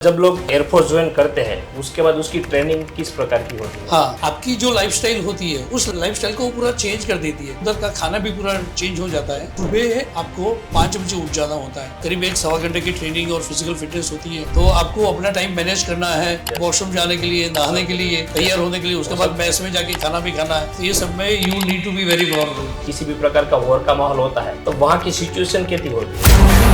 जब लोग air force join करते हैं उसके बाद उसकी ट्रेनिंग किस प्रकार की होती है? हाँ, आपकी जो लाइफस्टाइल होती है उस लाइफस्टाइल को पूरा चेंज कर देती है। उधर का खाना भी पूरा चेंज हो जाता है। सुबह आपको 5 बजे उठ जाना होता है। करीब 1-1.25 घंटे की ट्रेनिंग और फिजिकल फिटनेस होती है। तो आपको अपना टाइम मैनेज करना है, वॉशरूम जाने के लिए, नहाने के लिए, तैयार होने के लिए, उसके बाद मैस में जाके खाना भी खाना है। तो ये सब में you need to be very powerful. किसी भी प्रकार का वॉर का माहौल होता है तो वहाँ की सिचुएशन कैसी होती है?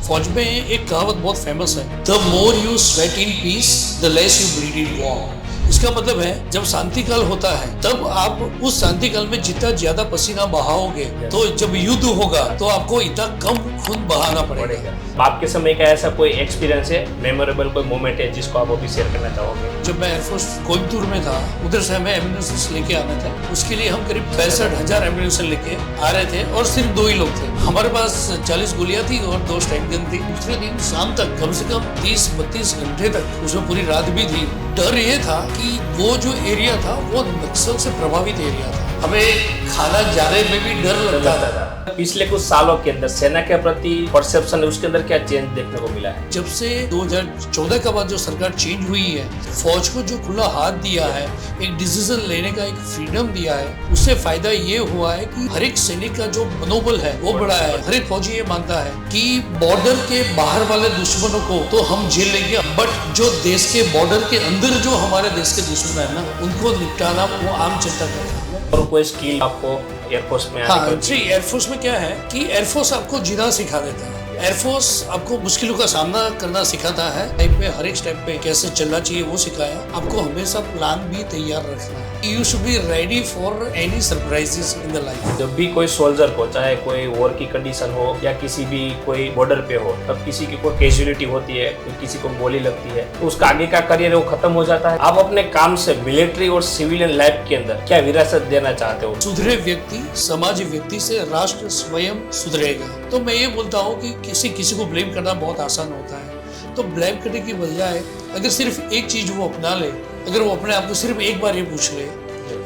फौज में एक कहावत बहुत फेमस है, the more you sweat in peace the less you bleed in war. इसका मतलब है जब शांति काल होता है तब आप उस शांति काल में जितना ज्यादा पसीना बहाओगे तो जब युद्ध होगा तो आपको इतना कम खून बहाना पड़ेगा। आपके समय का ऐसा कोई एक्सपीरियंस है, मेमोरेबल कोई मोमेंट है जिसको आप अभी शेयर करना चाहोगे? जब मैं एयरफोर्स कोयम्बतूर में था उधर से हमें एम्बुलेंस लेके आना था। उसके लिए हम करीब 65,000 एम्बुलेंस लेके आ रहे थे और सिर्फ 2 ही लोग थे। हमारे पास 40 गोलियां थी और 2 स्टैंड गन थी। दूसरे दिन शाम तक कम से कम 30-32 घंटे तक, उसमें पूरी रात भी थी। डर ये था कि वो जो एरिया था वो नक्सल से प्रभावित एरिया था। हमें खाना जाने में भी डर लगता था। पिछले कुछ सालों के अंदर सेना के प्रति परसेप्शन है उसके अंदर क्या चेंज देखने को मिला है? जब से 2014 के बाद जो सरकार चेंज हुई है, फौज को जो खुला हाथ दिया है, एक डिसीजन लेने का एक फ्रीडम दिया है, उससे फायदा ये हुआ है कि हर एक सैनिक का जो मनोबल है वो बढ़ा है। हर एक फौजी ये मानता है कि बॉर्डर के बाहर वाले दुश्मनों को तो हम झेल लेंगे, बट जो देश के बॉर्डर के अंदर जो हमारे देश के दुश्मन है ना, उनको निपटाना वो आम जनता का है। और कोई स्किल आपको एयरफोर्स में आने जी, एयरफोर्स में क्या है कि एयरफोर्स आपको जीना सिखा देता है। एयरफोर्स आपको मुश्किलों का सामना करना सिखाता है। लाइफ में हर एक स्टेप पे कैसे चलना चाहिए वो सिखाया। आपको हमेशा प्लान भी तैयार रखना है। You should be ready for any surprises in the life. जब भी कोई सोल्जर को, चाहे कोई वॉर की कंडीशन हो या किसी भी कोई बॉर्डर पे हो, तब किसी की कोई कैजुअलिटी होती है, किसी को गोली लगती है, तो उसका आगे का करियर वो खत्म हो जाता है। आप अपने काम से मिलिट्री और सिविलियन लाइफ के अंदर क्या विरासत देना चाहते हो? सुधरे व्यक्ति समाज व्यक्ति से राष्ट्र स्वयं सुधरेगा। तो मैं ये बोलता हूँ कि किसी को ब्लेम करना बहुत आसान होता है। तो ब्लेम करने की बजाय अगर सिर्फ एक चीज वो अपना ले, अगर वो अपने आप को सिर्फ एक बार ये पूछ ले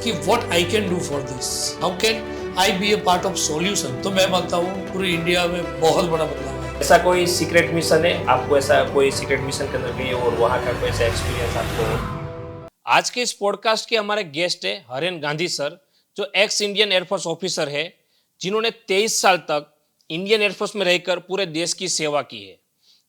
कि what I can do for this, how can I be a part of solution, तो मैं मानता हूँ पूरी इंडिया में बहुत बड़ा बदलाव है। ऐसा कोई सीक्रेट मिशन है आपको, ऐसा कोई सीक्रेट मिशन के अंदर गए और वहाँ का कोई ऐसा एक्सपीरियंस आपको? आज के इस पॉडकास्ट के हमारे गेस्ट है हरेन गांधी सर, जो एक्स इंडियन एयरफोर्स ऑफिसर है, जिन्होंने 23 साल तक इंडियन एयरफोर्स में रहकर पूरे देश की सेवा की है।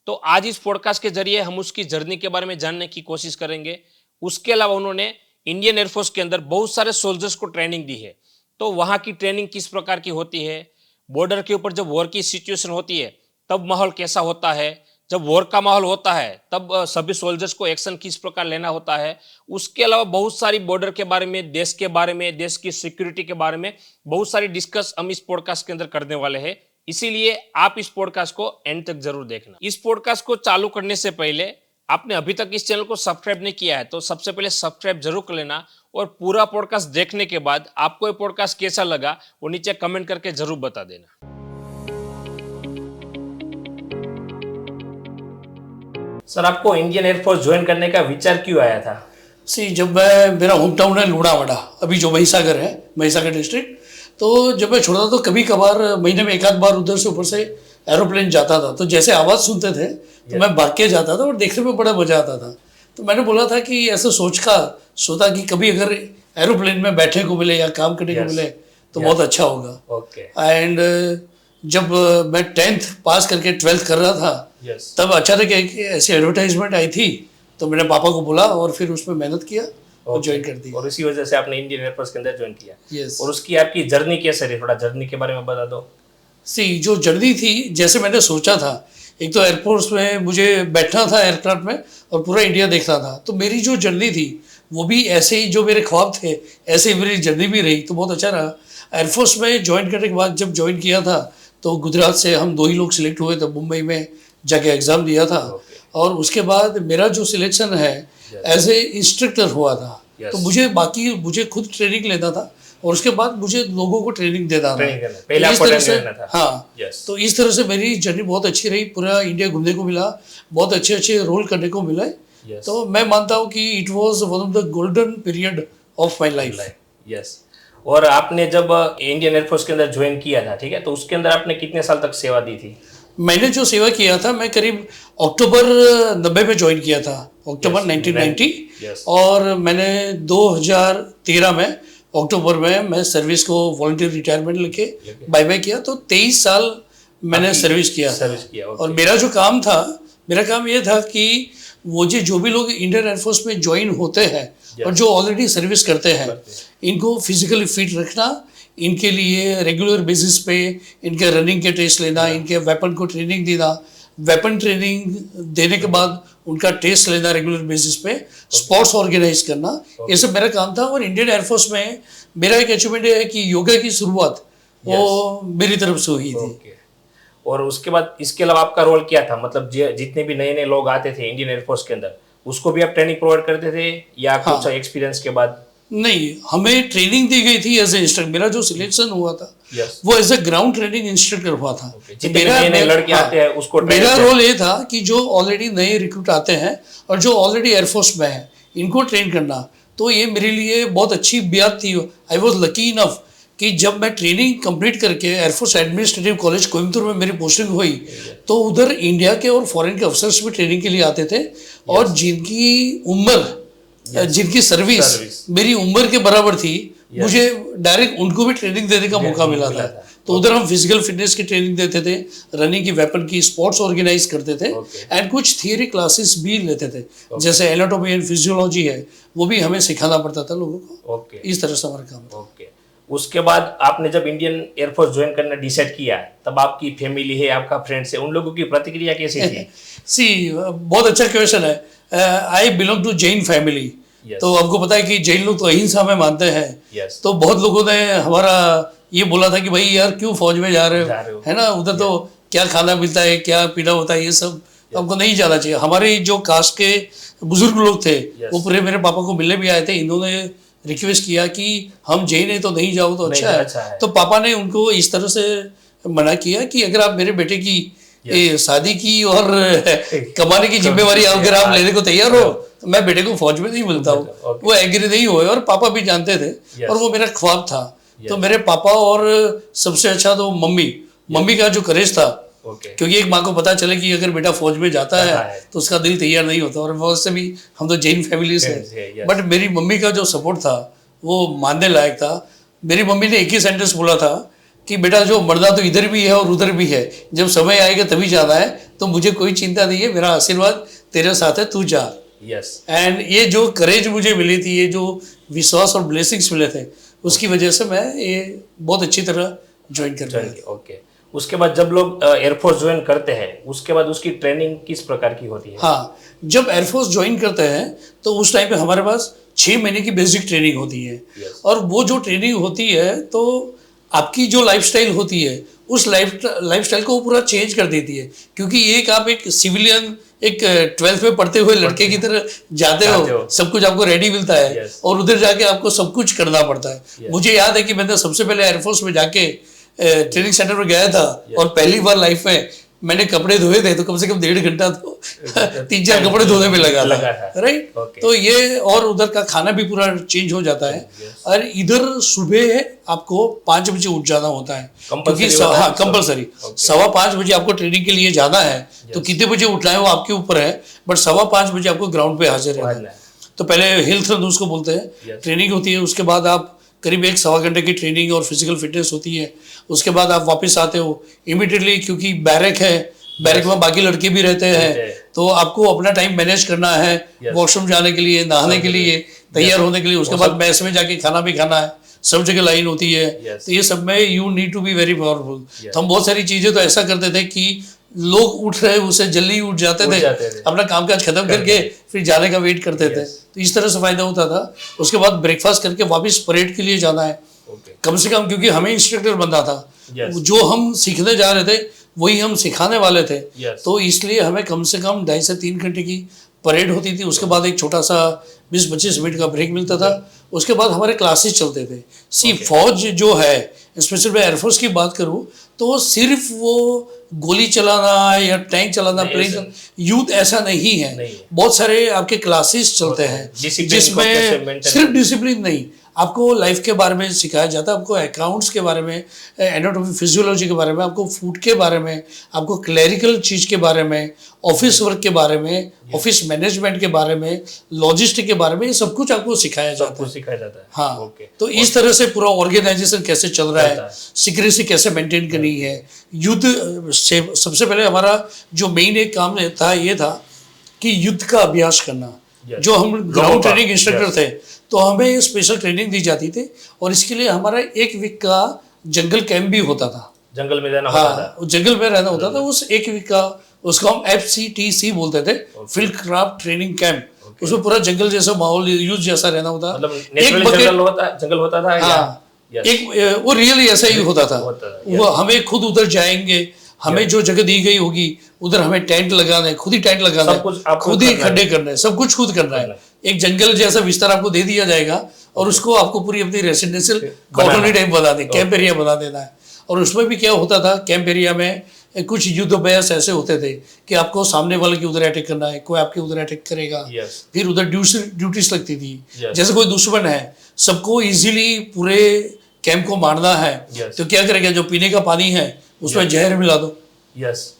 तो आज इस पॉडकास्ट के जरिए हम उसकी जर्नी के बारे में जानने की कोशिश करेंगे। उसके अलावा उन्होंने इंडियन एयरफोर्स के अंदर बहुत सारे सोल्जर्स को ट्रेनिंग दी है। तो वहाँ की ट्रेनिंग किस प्रकार की होती है, बॉर्डर के ऊपर जब वॉर की सिचुएशन होती है तब माहौल कैसा होता है, जब वॉर का माहौल होता है तब सभी सोल्जर्स को एक्शन किस प्रकार लेना होता है, उसके अलावा बहुत सारी बॉर्डर के बारे में, देश के बारे में, देश की सिक्योरिटी के बारे में बहुत सारी डिस्कस हम इस पॉडकास्ट के अंदर करने वाले हैं। इसीलिए आप इस पॉडकास्ट को एंड तक जरूर देखना। इस पॉडकास्ट को चालू करने से पहले आपने अभी तक इस चैनल को सब्सक्राइब नहीं किया है तो सबसे पहले सब्सक्राइब जरूर कर लेना, और पूरा पॉडकास्ट देखने के बाद आपको ये पॉडकास्ट कैसा लगा वो नीचे कमेंट करके जरूर बता देना। सर, आपको इंडियन एयरफोर्स ज्वाइन करने का विचार क्यों आया था? जब मेरा होम टाउन है लुणावाड़ा, अभी जो महिसागर है, महिसागर डिस्ट्रिक्ट, तो जब मैं छोटा था तो कभी कभार महीने में 1 आध बार उधर से ऊपर से एरोप्लेन जाता था। तो जैसे आवाज़ सुनते थे तो मैं भाग के जाता था और देखने में बड़ा मजा आता था। तो मैंने बोला था कि ऐसे सोचा कि कभी अगर एरोप्लेन में बैठने को मिले या काम करने को मिले तो बहुत अच्छा होगा। एंड जब मैं 10th पास करके 12th कर रहा था, तब अचानक एक ऐसी एडवर्टाइजमेंट आई थी, तो मैंने पापा को बोला और फिर उसमें मेहनत किया और ज्वाइन कर दिया। और इसी वजह से आपने इंडियन एयरफोर्स के अंदर ज्वाइन किया। यस। और उसकी आपकी जर्नी कैसे रही, थोड़ा जर्नी के बारे में बता दो। जो जर्नी थी, जैसे मैंने सोचा था, एक तो एयरफोर्स में मुझे बैठना था एयरक्राफ्ट में और पूरा इंडिया देखना था। तो मेरी जो जर्नी थी वो भी ऐसे ही, जो मेरे ख्वाब थे ऐसे ही मेरी जर्नी भी रही, तो बहुत अच्छा रहा। एयरफोर्स में ज्वाइन करने के बाद जब ज्वाइन किया था तो गुजरात से हम 2 ही लोग सिलेक्ट हुए थे, मुंबई में जाके एग्ज़ाम दिया था। और उसके बाद मेरा जो सिलेक्शन है एज ए इंस्ट्रक्टर हुआ था। तो मुझे खुद ट्रेनिंग लेना था और उसके बाद मुझे लोगों को ट्रेनिंग देना था। इस तरह से, हाँ, तो इस तरह से मेरी जर्नी बहुत अच्छी रही। पूरा इंडिया घूमने को मिला, बहुत अच्छे रोल करने को मिला। तो मैं मानता हूँ कि it was one of the golden period of my life. Yes. और आपने जब इंडियन एयरफोर्स के अंदर ज्वाइन किया था, ठीक है, तो उसके अंदर आपने कितने साल तक सेवा दी थी? मैंने जो सेवा किया था, मैं करीब अक्टूबर 90 में ज्वाइन किया था, अक्टूबर 1990। Yes. और मैंने 2013 में अक्टूबर में मैं सर्विस को वॉलंटियर रिटायरमेंट लेके बाय बाय किया। तो 23 साल मैंने सर्विस किया था। okay. और मेरा जो काम था, मेरा काम ये था कि मुझे जो भी लोग इंडियन एयरफोर्स में ज्वाइन होते हैं और जो ऑलरेडी सर्विस करते हैं, इनको फिजिकली फिट रखना, इनके लिए रेगुलर बेसिस पे इनके रनिंग के टेस्ट लेना, इनके वेपन को ट्रेनिंग देना, वेपन ट्रेनिंग देने के बाद उनका टेस्ट लेना रेगुलर बेसिस पे, स्पोर्ट्स ऑर्गेनाइज करना, ये सब मेरा काम था। और इंडियन एयरफोर्स में मेरा एक अचीवमेंट है कि योगा की शुरुआत वो मेरी तरफ से हुई थी। और उसके बाद इसके अलावा आपका रोल क्या था? मतलब जितने भी नए नए लोग आते थे इंडियन एयरफोर्स के अंदर, उसको भी आप ट्रेनिंग प्रोवाइड करते थे या कुछ एक्सपीरियंस के बाद? नहीं, हमें ट्रेनिंग दी गई थी एज ए इंस्ट्रक्टर। मेरा जो सिलेक्शन हुआ था वो as a ground training instructor हुआ था। नए लड़के आते हैं उसको मेरा रोल ये था कि जो ऑलरेडी नए रिक्रूट आते हैं और जो ऑलरेडी एयरफोर्स में है, इनको ट्रेन करना। तो ये मेरे लिए बहुत अच्छी बात थी। आई वॉज लकी इनफ कि जब मैं ट्रेनिंग कंप्लीट करके एयरफोर्स एडमिनिस्ट्रेटिव कॉलेज कोयम्बतूर में मेरी पोस्टिंग हुई, तो उधर इंडिया के और फॉरेन के अफसर्स भी ट्रेनिंग के लिए आते थे। और जिनकी उम्र जिनकी सर्विस मेरी उम्र के बराबर थी, मुझे डायरेक्ट उनको भी ट्रेनिंग देने का मौका मिला था। तो उधर हम फिजिकल फिटनेस की ट्रेनिंग देते थे, रनिंग की, वेपन की, स्पोर्ट्स ऑर्गेनाइज करते थे एंड कुछ थियरी क्लासेस भी लेते थे। जैसे एनाटॉमी एंड फिजियोलॉजी है, वो भी हमें सिखाना पड़ता था लोगों को। इस तरह से हमारा काम था। उसके बाद आपने जब इंडियन एयरफोर्स ज्वाइन करना डिसाइड किया, तब आपकी फैमिली है, आपका फ्रेंड्स है, उन लोगों की प्रतिक्रिया कैसी थी? सी, बहुत अच्छा क्वेश्चन है। I belong to Jain family. तो आपको पता है कि जैन लोग तो अहिंसा में मानते हैं। तो बहुत लोगों ने हमारा ये बोला था कि भाई यार क्यों फौज में जा रहे हो, है ना, उधर तो क्या खाना मिलता है, क्या पीना होता है, ये सब तो हमको नहीं जाना चाहिए। हमारे जो कास्ट के बुजुर्ग लोग थे वो पूरे मेरे पापा को मिलने भी आए थे। इन्होंने रिक्वेस्ट किया कि हम जैन है तो नहीं जाओ तो अच्छा है। तो पापा ने उनको इस तरह से मना किया कि अगर आप मेरे बेटे की शादी की और कमाने की जिम्मेवारी अगर आप लेने को तैयार हो, तो मैं बेटे को फौज में नहीं मिलता हूँ। वो एग्री नहीं हुए और पापा भी जानते थे और वो मेरा ख्वाब था। तो मेरे पापा और सबसे अच्छा तो मम्मी का जो करेज था, क्योंकि एक माँ को पता चले कि अगर बेटा फौज में जाता है तो उसका दिल तैयार नहीं होता। और वैसे भी हम तो जैन फैमिली से, बट मेरी मम्मी का जो सपोर्ट था वो मानने लायक था। मेरी मम्मी ने एक ही सेंटेंस बोला था कि बेटा जो मरना तो इधर भी है और उधर भी है, जब समय आएगा तभी जाना है, तो मुझे कोई चिंता नहीं है, मेरा आशीर्वाद तेरे साथ है, तू जा। एंड ये जो करेज मुझे मिली थी, ये जो विश्वास और ब्लेसिंग्स मिले थे, उसकी वजह से मैं ये बहुत अच्छी तरह ज्वाइन कर पाया। उसके बाद जब लोग एयरफोर्स ज्वाइन करते हैं, उसके बाद उसकी ट्रेनिंग किस प्रकार की होती है? हाँ, जब एयरफोर्स ज्वाइन करते हैं तो उस टाइम पे हमारे पास 6 महीने की बेसिक ट्रेनिंग होती है। और वो जो ट्रेनिंग होती है तो आपकी जो लाइफस्टाइल होती है, उस लाइफस्टाइल को पूरा चेंज कर देती है। क्योंकि आप एक सिविलियन, एक 12th में पढ़ते हुए लड़के की तरह जाते हो, सब कुछ आपको रेडी मिलता है और उधर जाके आपको सब कुछ करना पड़ता है। मुझे याद है कि मैंने सबसे पहले एयरफोर्स में जाके ट्रेनिंग सेंटर में गया था और पहली बार लाइफ में मैंने कपड़े धोए थे, तो कम से कम 1.5 घंटा तो 3-4 कपड़े धोने में लगा था, राइट। तो ये और उधर का खाना भी पूरा चेंज हो जाता है। और इधर सुबह आपको 5 बजे उठ जाना होता है, क्योंकि हाँ कंपलसरी 5:15 बजे आपको ट्रेनिंग के लिए जाना है। तो कितने बजे उठना है वो आपके ऊपर है, बट 5:15 बजे आपको ग्राउंड पे हाजिर रहना है। तो पहले हेल्थ रन उसको बोलते हैं, ट्रेनिंग होती है। उसके बाद आप करीब 1-1.25 घंटे की ट्रेनिंग और फिजिकल फिटनेस होती है। उसके बाद आप वापस आते हो इमीडिएटली, क्योंकि बैरक है, बैरक में बाकी लड़के भी रहते हैं, तो आपको अपना टाइम मैनेज करना है, वॉशरूम जाने के लिए, नहाने के लिए, तैयार होने के लिए। उसके बाद मैस में जाके खाना भी खाना है, सब जगह लाइन होती है। तो ये सब में you need to be very powerful. तो हम बहुत सारी चीज़ें तो ऐसा करते थे कि लोग उठ रहे उससे जल्दी उठ जाते थे, अपना कामकाज खत्म करके फिर जाने का वेट करते थे। तो इस तरह से फायदा होता था। उसके बाद ब्रेकफास्ट करके वापस परेड के लिए जाना है कम से कम, क्योंकि हमें इंस्ट्रक्टर बनना था। जो हम सीखने जा रहे थे वही हम सिखाने वाले थे। तो इसलिए हमें कम से कम 2.5 से 3 घंटे की परेड होती थी। उसके बाद एक छोटा सा 20-25 मिनट का ब्रेक मिलता था। उसके बाद हमारे क्लासेस चलते थे। फौज जो है, स्पेशल मैं एयरफोर्स की बात करूँ तो सिर्फ वो गोली चलाना या टैंक चलाना, प्लेन, युद्ध ऐसा नहीं है। बहुत सारे आपके क्लासेस चलते हैं जिसमें सिर्फ डिसिप्लिन नहीं, आपको लाइफ के बारे में सिखाया जाता है, आपको अकाउंट्स के बारे में, एनाटॉमी फिजियोलॉजी के बारे में, आपको फूड के बारे में, आपको क्लरिकल चीज़ के बारे में, ऑफिस वर्क के बारे में, ऑफिस मैनेजमेंट के बारे में, लॉजिस्टिक के बारे में, ये सब कुछ आपको सिखाया जाता है। हाँ, तो इस तरह से पूरा ऑर्गेनाइजेशन कैसे चल रहा है, सिक्रेसी कैसे मेंटेन करनी है। युद्ध से सबसे पहले हमारा जो मेन एक काम था ये था कि युद्ध का अभ्यास करना। जो हम ग्राउंड ट्रेनिंग इंस्ट्रक्टर थे तो हमें स्पेशल ट्रेनिंग दी जाती थी, और इसके लिए हमारा 1 वीक का जंगल कैंप भी होता था। जंगल में रहना होता था। जंगल में रहना होता था। उस 1 वीक का, उसको हम FCTC बोलते थे, फील्ड क्राफ्ट ट्रेनिंग कैंप। उसमें पूरा जंगल जैसा माहौल, युद्ध जैसा रहना होता, जंगल होता था। हाँ, एक वो रियली ऐसा ही होता था। वो हमें खुद उधर जाएंगे, हमें जो जगह दी गई होगी उधर हमें टेंट लगाना है, खुद ही टेंट लगाना है, खुद ही खड्डे करना है, सब कुछ खुद करना है। एक जंगल जैसा विस्तार आपको दे दिया जाएगा और उसको आपको पूरी अपनी रेसिडेंशियल कॉलोनी टाइप बना दे, कैंप एरिया बना देना है। और उसमें भी क्या होता था, कैंप एरिया में कुछ युद्ध अभ्यास ऐसे होते थे कि आपको सामने वाले के उधर अटैक करना है, कोई आपके उधर अटैक करेगा, फिर उधर ड्यूटीज लगती थी। जैसे कोई दुश्मन है, सबको इजीली पूरे कैंप को मारना है, तो क्या करेगा, जो पीने का पानी है उसमें जहर मिला दो।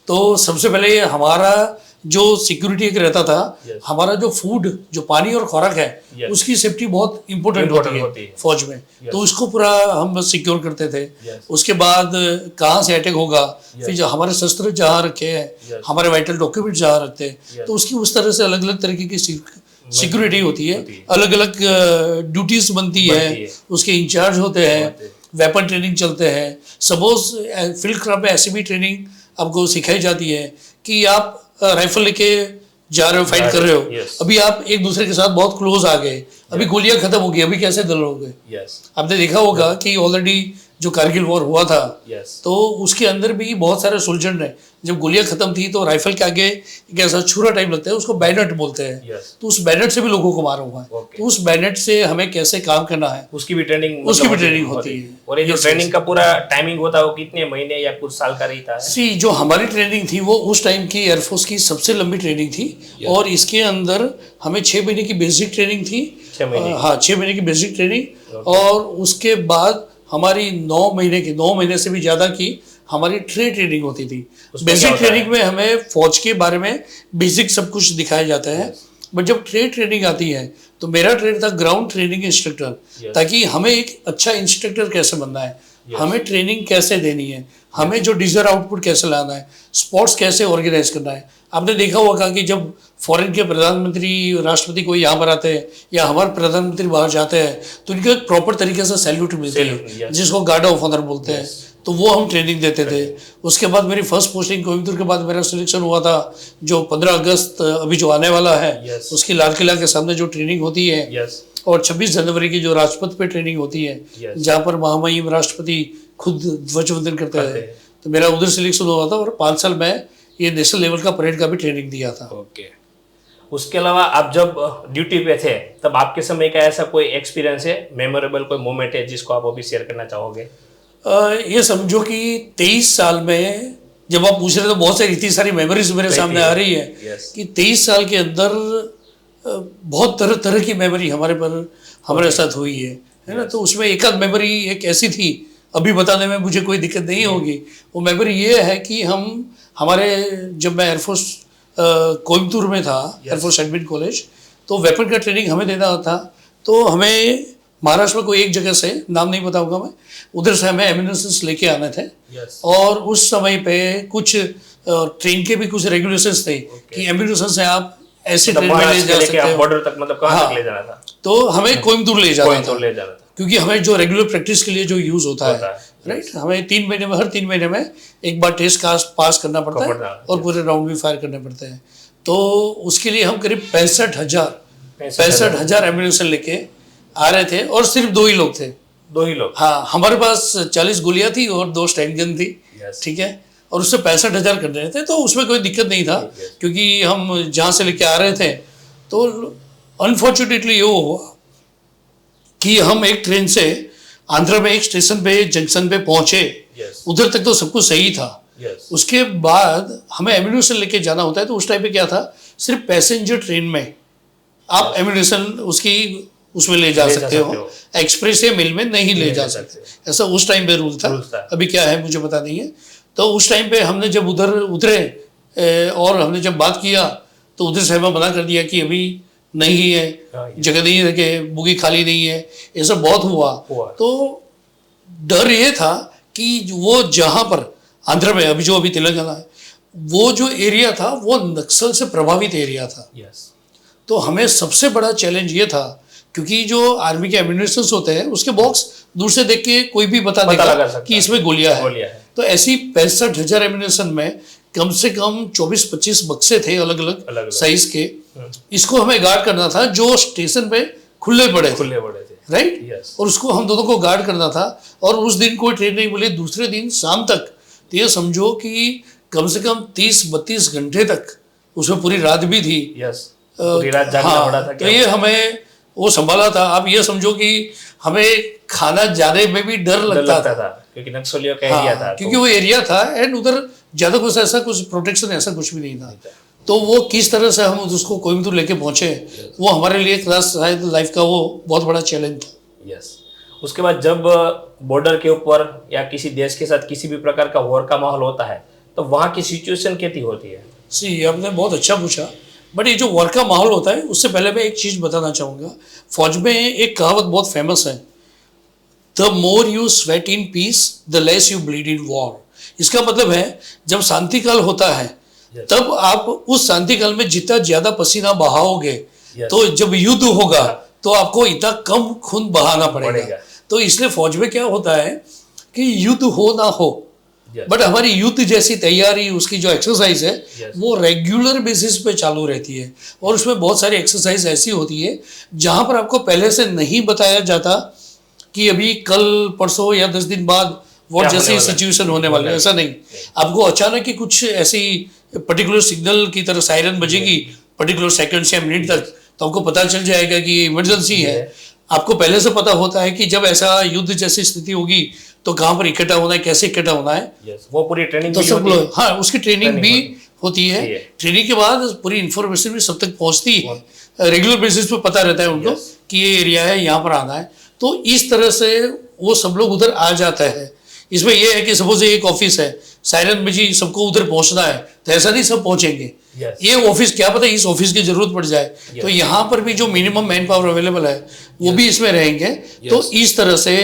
तो सबसे पहले हमारा जो सिक्योरिटी एक रहता था, हमारा जो फूड, जो पानी और खुराक है, उसकी सेफ्टी बहुत इंपॉर्टेंट होती है फौज में। तो उसको पूरा हम सिक्योर करते थे। उसके बाद कहाँ से अटैक होगा, फिर जो हमारे शस्त्र जहाँ रखे हैं, हमारे वाइटल डॉक्यूमेंट जहाँ रखते हैं, तो उसकी उस तरह से अलग अलग तरीके की सिक्योरिटी होती है, अलग अलग ड्यूटीज बनती है, उसके इंचार्ज होते हैं, वेपन ट्रेनिंग चलते हैं। सपोज फील्ड क्राफ्ट में ऐसी भी ट्रेनिंग आपको सिखाई जाती है कि आप राइफल लेके जा रहे हो, फाइट कर रहे हो, अभी आप एक दूसरे के साथ बहुत क्लोज आ गए, अभी गोलियां खत्म हो गई, अभी कैसे लड़ोगे। आपने देखा होगा कि ऑलरेडी जो कारगिल वॉर हुआ था, तो उसके अंदर भी बहुत सारे सुलझन है। जब गोलियां खत्म थी तो राइफल के आगे एक ऐसा छुरा टाइप लगता है, उसको बैनट बोलते हैं। तो उस बैनट से भी लोगों को मारा हुआ है। तो उस बैनट से हमें कैसे काम करना है, उसकी भी ट्रेनिंग होती है। और ये जो ट्रेनिंग का पूरा टाइमिंग होता है वो कितने महीने या कुछ साल का रहता है? जो हमारी ट्रेनिंग थी वो उस टाइम की एयरफोर्स की सबसे लंबी ट्रेनिंग थी। और इसके अंदर हमें 6 महीने की बेसिक ट्रेनिंग थी। 6 महीने की बेसिक ट्रेनिंग, और उसके बाद हमारी 9 महीने से भी ज्यादा की हमारी ट्रेनिंग होती थी। बेसिक ट्रेनिंग में हमें फौज के बारे में बेसिक सब कुछ दिखाया जाता है। बट जब ट्रेनिंग आती है तो मेरा ट्रेड था ग्राउंड ट्रेनिंग इंस्ट्रक्टर, ताकि हमें एक अच्छा इंस्ट्रक्टर कैसे बनना है, हमें ट्रेनिंग कैसे देनी है, हमें जो डिजायर आउटपुट कैसे लाना है, स्पोर्ट्स कैसे ऑर्गेनाइज करना है। आपने देखा होगा कि जब फॉरेन के प्रधानमंत्री, राष्ट्रपति कोई यहाँ पर आते हैं या हमारे प्रधानमंत्री बाहर जाते हैं तो इनको एक प्रॉपर तरीके से सैल्यूट मिलती है, जिसको गार्ड ऑफ ऑनर बोलते हैं। तो वो हम ट्रेनिंग देते थे। उसके बाद मेरी फर्स्ट पोस्टिंग कोयम्बटूर के बाद मेरा सिलेक्शन हुआ था, जो 15 अगस्त अभी जो आने वाला है, उसकी लाल किला के सामने जो ट्रेनिंग होती है, और 26 जनवरी की जो राजपथ पे ट्रेनिंग होती है, जहाँ पर महामहिम राष्ट्रपति खुद ध्वजवंदन करते हैं। तो मेरा उधर सिलेक्शन हुआ था, और 5 साल में ये नेशनल लेवल का परेड का भी ट्रेनिंग दिया था। उसके अलावा आप जब ड्यूटी पे थे तब आपके समय का ऐसा कोई एक्सपीरियंस है, मेमोरेबल कोई मोमेंट है जिसको आप अभी शेयर करना चाहोगे? ये समझो कि 23 साल में जब आप पूछ रहे तो बहुत सारी इतनी सारी मेमोरीज मेरे सामने आ रही है कि 23 साल के अंदर बहुत तरह तरह की मेमोरी हमारे साथ हुई है ना। तो उसमें एक आध मेमोरी एक ऐसी थी, अभी बताने में मुझे कोई दिक्कत नहीं होगी। वो मेमोरी ये है कि जब मैं एयरफोर्स कोयम्बटूर में था, एयरफोर्स एडमिन कॉलेज, तो वेपन का ट्रेनिंग हमें देना था। तो हमें महाराष्ट्र में कोई एक जगह से, नाम नहीं बताऊंगा मैं, उधर से हमें एम्यूनिशंस लेके आने थे। और उस समय पे कुछ ट्रेन के भी कुछ रेगुलेशंस थे कि एम्यूनिशन से आप ऐसे ट्रेन में ले जा सकते हो, बॉर्डर तक, मतलब कहां तक ले जाना था। तो हमें कोयम्बटूर ले जाना था, क्योंकि हमें जो रेगुलर प्रैक्टिस के लिए जो यूज होता है, राइट, हमें हर 3 महीने में एक बार टेस्ट पास करना पड़ता है और पूरे राउंड भी फायर करने पड़ते हैं। तो उसके लिए हम करीब 65,000 एम्यूनिशन लेके आ रहे थे, और सिर्फ 2 ही लोग थे। हाँ, हमारे पास 40 गोलियां थी और 2 स्टैंड गन थी, ठीक है, और उससे 65,000 कर रहे थे। तो उसमें कोई दिक्कत नहीं था, क्योंकि हम जहाँ से लेके आ रहे थे। तो अनफॉर्चुनेटली ये हुआ कि हम एक ट्रेन से आंध्र में एक स्टेशन पे, जंक्शन पे पहुंचे, Yes. उधर तक तो सब कुछ सही था। Yes. उसके बाद हमें एम्यूनिशन लेके जाना होता है, तो उस टाइम पे क्या था, सिर्फ पैसेंजर ट्रेन में आप एम्यूनिशन उसकी उसमें ले जा सकते हो, एक्सप्रेस या मेल में नहीं ले जा सकते, ऐसा उस टाइम पे रूल था। अभी क्या है मुझे पता नहीं है। तो उस टाइम पे हमने जब उधर उतरे और हमने जब बात किया तो उधर से हमें मना कर दिया कि अभी नहीं है, जगह नहीं है, कि बुगी खाली नहीं है, ऐसा बहुत हुआ। तो डर ये था कि वो जहाँ पर आंध्र में अभी तेलंगाना है, वो जो एरिया था वो नक्सल से प्रभावित एरिया था। तो हमें सबसे बड़ा चैलेंज ये था, क्योंकि जो आर्मी के एम्यूनिशंस होते हैं उसके बॉक्स दूर से देख के कोई भी बता देगा कि इसमें गोलियां है। तो ऐसी 65,000 एम्यूनिशन में कम से कम 24-25 बक्से थे अलग अलग साइज के। इसको हमें गार्ड करना था, जो स्टेशन पे खुले पड़े थे, राइट। और उसको हम दोनों को गार्ड करना था। और उस दिन कोई ट्रेन नहीं मिली, दूसरे दिन शाम तक, तो ये समझो कि कम से कम 30-32 घंटे तक, उसमें पूरी रात भी थी। पूरी रात जागना पड़ा था। तो ये हमें वो संभाला था। आप ये समझो कि हमें खाना जाने में भी डर लगता था, क्योंकि नक्सलियों का एरिया था, क्योंकि वो एरिया था एंड उधर ज्यादा कुछ ऐसा कुछ प्रोटेक्शन ऐसा कुछ भी नहीं था। तो वो किस तरह से हम उसको कोयम्बतूर लेके पहुंचे, वो हमारे लिए क्लास शायद लाइफ का वो बहुत बड़ा चैलेंज था। यस। उसके बाद जब बॉर्डर के ऊपर या किसी देश के साथ किसी भी प्रकार का वॉर का माहौल होता है, तो वहाँ की सिचुएशन कैसी होती है? सी आपने बहुत अच्छा पूछा। बट ये जो वॉर का माहौल होता है, उससे पहले मैं एक चीज़ बताना चाहूँगा। फौज में एक कहावत बहुत फेमस है, the more you sweat in peace the less you bleed in war. इसका मतलब है जब शांति काल होता है तब आप उस शांति काल में जितना ज्यादा पसीना बहाओगे, तो जब युद्ध होगा तो आपको इतना कम खून बहाना पड़ेगा। तो इसलिए फौज में क्या होता है कि युद्ध हो ना हो, बट हमारी युद्ध जैसी तैयारी, उसकी जो एक्सरसाइज है वो रेगुलर बेसिस पे चालू रहती है। और उसमें बहुत सारी एक्सरसाइज ऐसी होती है जहां पर आपको पहले से नहीं बताया जाता कि अभी कल परसों या 10 दिन बाद वॉर जैसी सिचुएशन होने वाली है। ऐसा नहीं, आपको अचानक ही कुछ ऐसी पर्टिकुलर सिग्नल की तरह सायरन बजेगी पर्टिकुलर सेकंड्स या मिनट तक, तो आपको पता चल जाएगा कि ये इमरजेंसी है। आपको पहले से पता होता है कि जब ऐसा युद्ध जैसी स्थिति होगी तो कहाँ पर इकट्ठा होना है, कैसे इकट्ठा होना है। वो पूरी ट्रेनिंग तो सब लोग, हाँ, उसकी ट्रेनिंग भी होती है। ट्रेनिंग के बाद पूरी इंफॉर्मेशन भी सब तक पहुंचती है। रेगुलर बेसिस पे पता रहता है उनको कि ये एरिया है, यहाँ पर आना है। तो इस तरह से वो सब लोग उधर आ जाता है। इसमें यह है कि सपोज एक ऑफिस है, सायरन बजी, सबको उधर पहुंचना है, तो ऐसा नहीं सब पहुंचेंगे। ये ऑफिस क्या पता इस ऑफिस की जरूरत पड़ जाए, तो यहाँ पर भी जो मिनिमम मैन पावर अवेलेबल है वो भी इसमें रहेंगे। तो इस तरह से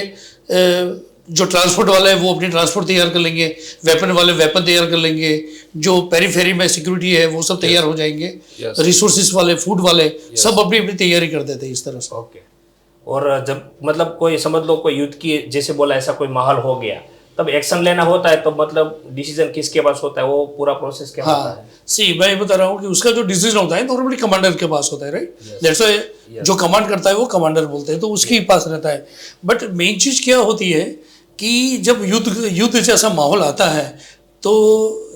जो ट्रांसपोर्ट वाले हैं वो अपनी ट्रांसपोर्ट तैयार कर लेंगे, वेपन वाले वेपन तैयार कर लेंगे, जो पेरीफेरी में सिक्योरिटी है वो सब तैयार हो जाएंगे, रिसोर्सेज वाले, फूड वाले सब अपनी अपनी तैयारी कर देते हैं इस तरह से। ओके। और जब मतलब कोई समझ लो कोई युद्ध की जैसे बोला ऐसा कोई माहौल हो गया, तब एक्शन लेना होता है, तो मतलब डिसीजन किसके पास होता है, वो पूरा प्रोसेस क्या होता है? सी मैं बता रहा हूँ कि उसका जो डिसीजन होता है नॉर्मली कमांडर के पास होता है, राइट। दैट्स व्हाई जो कमांड करता है वो कमांडर बोलते हैं, तो उसके पास रहता है। बट मेन चीज क्या होती है कि जब युद्ध जैसा माहौल आता है तो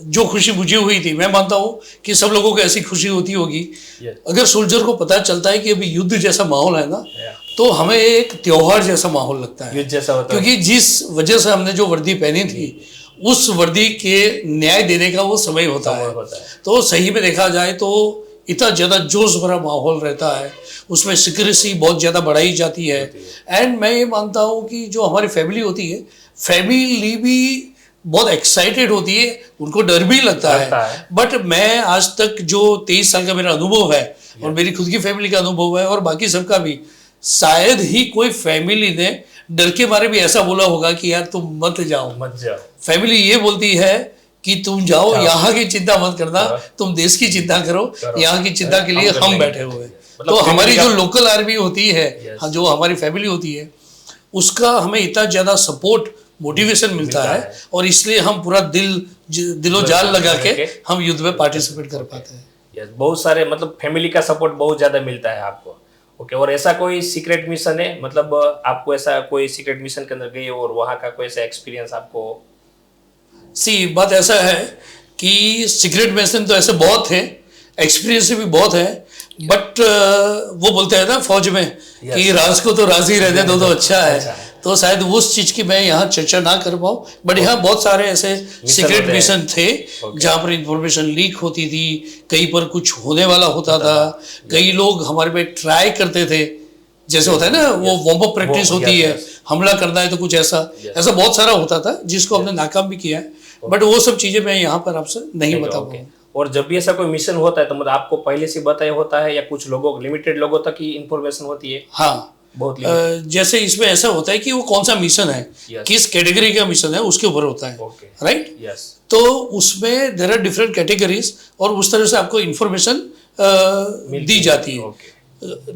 जो खुशी मुझे हुई थी, मैं मानता हूँ कि सब लोगों को ऐसी खुशी होती होगी। अगर सोल्जर को पता चलता है कि अभी युद्ध जैसा माहौल है ना, तो हमें एक त्योहार जैसा माहौल लगता है, युद्ध जैसा होता है। क्योंकि जिस वजह से हमने जो वर्दी पहनी थी उस वर्दी के न्याय देने का वो समय होता है। तो सही में देखा जाए तो इतना ज़्यादा जोश भरा माहौल रहता है, उसमें सिक्रेसी बहुत ज़्यादा बढ़ाई जाती है। एंड मैं ये मानता हूँ कि जो हमारी फैमिली होती है, फैमिली भी बहुत एक्साइटेड होती है, उनको डर भी लगता है। बट मैं आज तक जो 23 साल का मेरा अनुभव है और मेरी खुद की फैमिली का अनुभव है और बाकी सबका भी, शायद ही कोई फैमिली ने डर के बारे में ऐसा बोला होगा कि यार तुम मत जाओ। फैमिली ये बोलती है कि तुम जाओ, यहाँ की चिंता मत करना, तुम देश की चिंता करो, यहाँ की चिंता के लिए हम बैठे हुए। तो हमारी जो लोकल आर्मी होती है, जो हमारी फैमिली होती है, उसका हमें इतना ज्यादा सपोर्ट, मोटिवेशन मिलता है, और इसलिए हम पूरा दिलो जान लगा के हम युद्ध में पार्टिसिपेट कर पाते हैं। बहुत सारे मतलब फैमिली का सपोर्ट बहुत ज्यादा मिलता है आपको। ओके। और ऐसा कोई सीक्रेट मिशन है, मतलब आपको ऐसा कोई सीक्रेट मिशन के अंदर गए और वहाँ का कोई ऐसा एक्सपीरियंस आपको? सी बात ऐसा है कि सीक्रेट मिशन तो ऐसे बहुत थे, एक्सपीरियंस भी बहुत है, बट वो बोलते हैं ना फौज में कि राज को तो राज ही रहने दो तो अच्छा है। तो शायद उस चीज की मैं यहाँ चर्चा ना कर पाऊँ, बट यहाँ बहुत सारे ऐसे सीक्रेट होते हैं। मिशन थे जहाँ पर इंफॉर्मेशन लीक होती थी, कहीं पर कुछ होने वाला होता था, कई लोग हमारे पे ट्राई करते थे, जैसे होता है ना वो वार्म अप प्रैक्टिस होती है, हमला करना है तो कुछ ऐसा ऐसा बहुत सारा होता था जिसको हमने नाकाम भी किया है, बट वो सब चीजें मैं यहाँ पर आपसे नहीं बता पाऊंगा। और जब भी ऐसा कोई मिशन होता है तो मतलब आपको पहले से बताया होता है या कुछ लोगों लिमिटेड लोगों तक ही इंफॉर्मेशन होती है? हाँ, बहुत जैसे इसमें ऐसा होता है कि वो कौन सा मिशन है, किस कैटेगरी का मिशन है उसके ऊपर होता है, राइट? यस। तो उसमें देयर आर डिफरेंट कैटेगरीज और उस तरह से आपको इंफॉर्मेशन दी जाती है।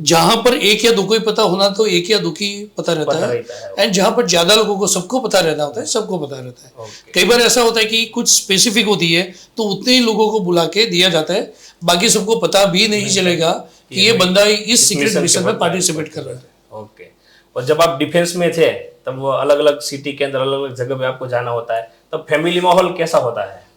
जहां पर एक या दो को ही पता होना तो एक या दो की पता रहता है, एंड जहां पर ज्यादा लोगों को सबको पता रहना होता है, सबको पता रहता है। कई बार ऐसा होता है कि कुछ स्पेसिफिक होती है तो उतने ही लोगों को बुला के दिया जाता है, बाकी सबको पता भी नहीं चलेगा कि ये बंदा इस सीक्रेट मिशन में पार्टिसिपेट कर रहा है। ओके। और जब आप डिफेंस में थे तब वो अलग अलग सिटी के अंदर अलग अलग जगह पे आपको जाना होता है, तब फैमिली माहौल कैसा होता है?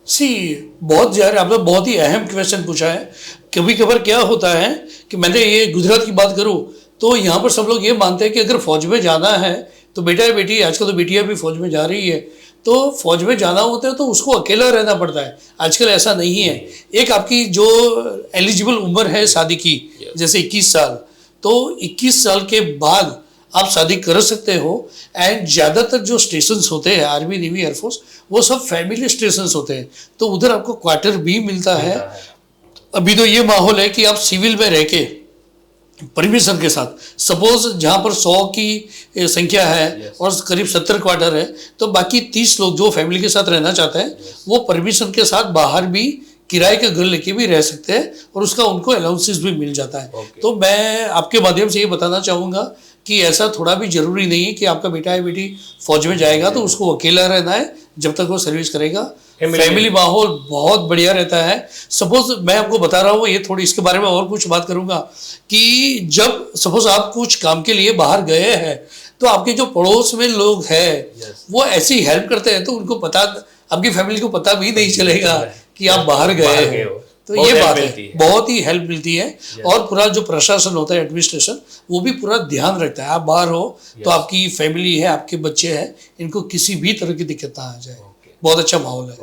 बहुत यार आपने बहुत ही अहम क्वेश्चन पूछा है। कभी कभार क्या होता है कि मैंने ये गुजरात की बात करूं तो यहाँ पर सब लोग ये मानते हैं कि अगर फौज में जाना है तो बेटा या बेटी, आजकल तो बेटियां भी फौज में जा रही है, तो फौज में जाना होता है तो उसको अकेला रहना पड़ता है। आजकल ऐसा नहीं है। एक आपकी जो एलिजिबल उम्र है शादी की, जैसे 21 साल, तो 21 साल के बाद आप शादी कर सकते हो। एंड ज़्यादातर जो स्टेशंस होते हैं आर्मी, नेवी, एयरफोर्स, वो सब फैमिली स्टेशंस होते हैं, तो उधर आपको क्वार्टर भी मिलता है। अभी तो ये माहौल है कि आप सिविल में रह के परमिशन के साथ, सपोज जहाँ पर 100 की संख्या है और करीब 70 क्वार्टर है, तो बाकी 30 लोग जो फैमिली के साथ रहना चाहते हैं वो परमिशन के साथ बाहर भी किराए का घर लेके भी रह सकते हैं और उसका उनको अलाउंसेस भी मिल जाता है। तो मैं आपके माध्यम से ये बताना चाहूँगा कि ऐसा थोड़ा भी जरूरी नहीं है कि आपका बेटा या बेटी फौज में जाएगा तो उसको अकेला रहना है जब तक वो सर्विस करेगा। फैमिली माहौल बहुत बढ़िया रहता है। सपोज मैं आपको बता रहा हूँ, ये थोड़ी इसके बारे में और कुछ बात करूंगा कि जब सपोज आप कुछ काम के लिए बाहर गए हैं तो आपके जो पड़ोस में लोग हैं वो ऐसी हेल्प करते हैं तो उनको पता, आपकी फैमिली को पता भी नहीं चलेगा कि आप बाहर गए हैं। तो ये बात है, बहुत ही हेल्प मिलती है। और पूरा जो प्रशासन होता है, एडमिनिस्ट्रेशन, वो भी पूरा ध्यान रखता है आप बाहर हो तो आपकी फैमिली है, आपके बच्चे हैं, इनको किसी भी तरह की दिक्कत ना आ जाए। बहुत अच्छा माहौल है।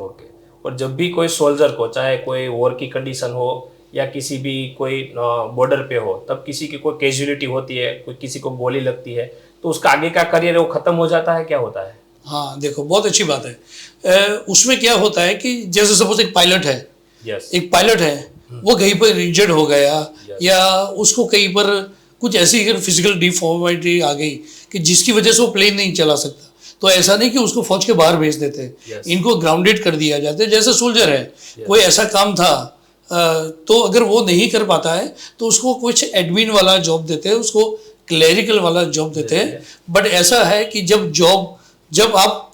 और जब भी कोई सोल्जर को, चाहे कोई वॉर की कंडीशन हो या किसी भी कोई बॉर्डर पे हो, तब किसी की कोई कैजुअलिटी होती है, कोई किसी को गोली लगती है, तो उसका आगे का करियर वो खत्म हो जाता है, क्या होता है? हाँ देखो, बहुत अच्छी बात है। उसमें क्या होता है कि जैसे सपोज एक पायलट है, एक पायलट है, वो कहीं पर इंजर्ड हो गया या उसको कहीं पर कुछ ऐसी फिजिकल डिफॉर्मिटी आ गई कि जिसकी वजह से वो प्लेन नहीं चला सकता, तो ऐसा नहीं कि उसको फौज के बाहर भेज देते, इनको ग्राउंडेड कर दिया जाता है। जैसे सोल्जर है, कोई ऐसा काम था तो अगर वो नहीं कर पाता है तो उसको कुछ एडमिन वाला जॉब देते हैं, उसको क्लरिकल वाला जॉब देते हैं। बट ऐसा है कि जब आप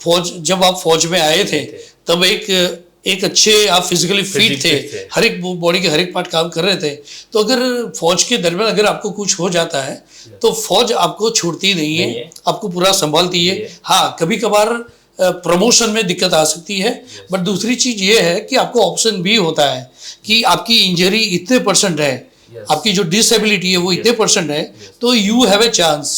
फौज में आए थे तब एक अच्छे आप फिजिकली फिट थे, हर एक बॉडी के हर एक पार्ट काम कर रहे थे, तो अगर फौज के दरमियान अगर आपको कुछ हो जाता है तो फौज आपको छोड़ती नहीं है, आपको पूरा संभालती है। हाँ, कभी कभार प्रमोशन में दिक्कत आ सकती है, बट दूसरी चीज ये है कि आपको ऑप्शन भी होता है कि आपकी इंजरी इतने % है, आपकी जो डिसेबिलिटी है वो इतने % है, तो यू हैव ए चांस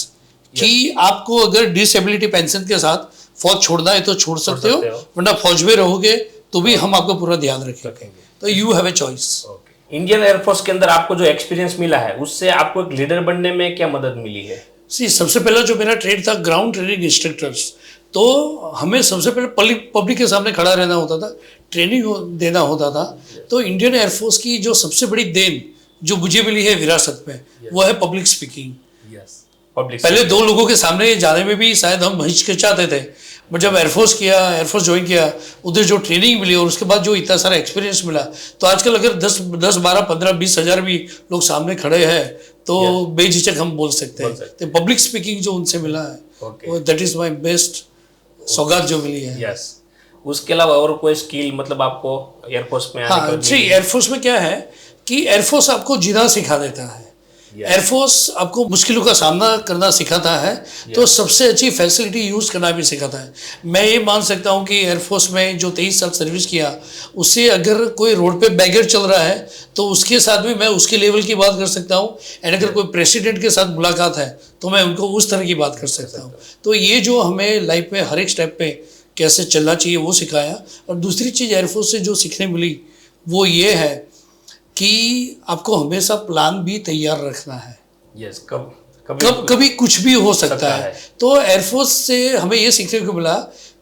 कि आपको अगर डिसेबिलिटी पेंशन के साथ फौज छोड़ना है तो छोड़ सकते हो, वरना फौज में रहोगे तो भी हम आपको पूरा ध्यान रखेंगे। तो you have a choice. Indian air force के अंदर आपको जो एक्सपीरियंस मिला है उससे आपको एक लीडर बनने में क्या मदद मिली है? सबसे पहला जो मेरा ट्रेड था ग्राउंड ट्रेनिंग इंस्ट्रक्टर्स, तो हमें सबसे पहले पब्लिक के सामने खड़ा रहना होता था, ट्रेनिंग देना होता था। तो इंडियन एयरफोर्स की जो सबसे बड़ी देन जो मुझे मिली है विरासत में, वो है पब्लिक स्पीकिंग। पहले 2 लोगों के सामने जाने में भी शायद हम हिचकिचाते थे, बट जब एयरफोर्स ज्वाइन किया, उधर जो ट्रेनिंग मिली और उसके बाद जो इतना सारा एक्सपीरियंस मिला, तो आजकल अगर 10, 12, 15, 20 हज़ार भी लोग सामने खड़े हैं तो बेझिझक हम बोल सकते हैं। तो पब्लिक स्पीकिंग जो उनसे मिला है, दैट इज माई बेस्ट सौगात जो मिली है। उसके अलावा और कोई स्किल मतलब आपको एयरफोर्स में? हाँ जी, एयरफोर्स में क्या है कि एयरफोर्स आपको जीना सिखा देता है। एयरफोर्स आपको मुश्किलों का सामना करना सिखाता है, तो सबसे अच्छी फैसिलिटी यूज़ करना भी सिखाता है। मैं ये मान सकता हूँ कि एयरफोर्स में जो 23 साल सर्विस किया, उससे अगर कोई रोड पे बैगर चल रहा है तो उसके साथ भी मैं उसके लेवल की बात कर सकता हूँ, एंड अगर कोई प्रेसिडेंट के साथ मुलाकात है तो मैं उनको उस तरह की बात कर सकता हूँ। तो ये जो हमें लाइफ में हर एक स्टेप पे कैसे चलना चाहिए वो सिखाया। और दूसरी चीज़ एयरफोर्स से जो सीखने मिली वो ये है कि आपको हमेशा प्लान भी तैयार रखना है। यस, कभी कुछ भी हो सकता है। तो एयरफोर्स से हमें ये सीखने को मिला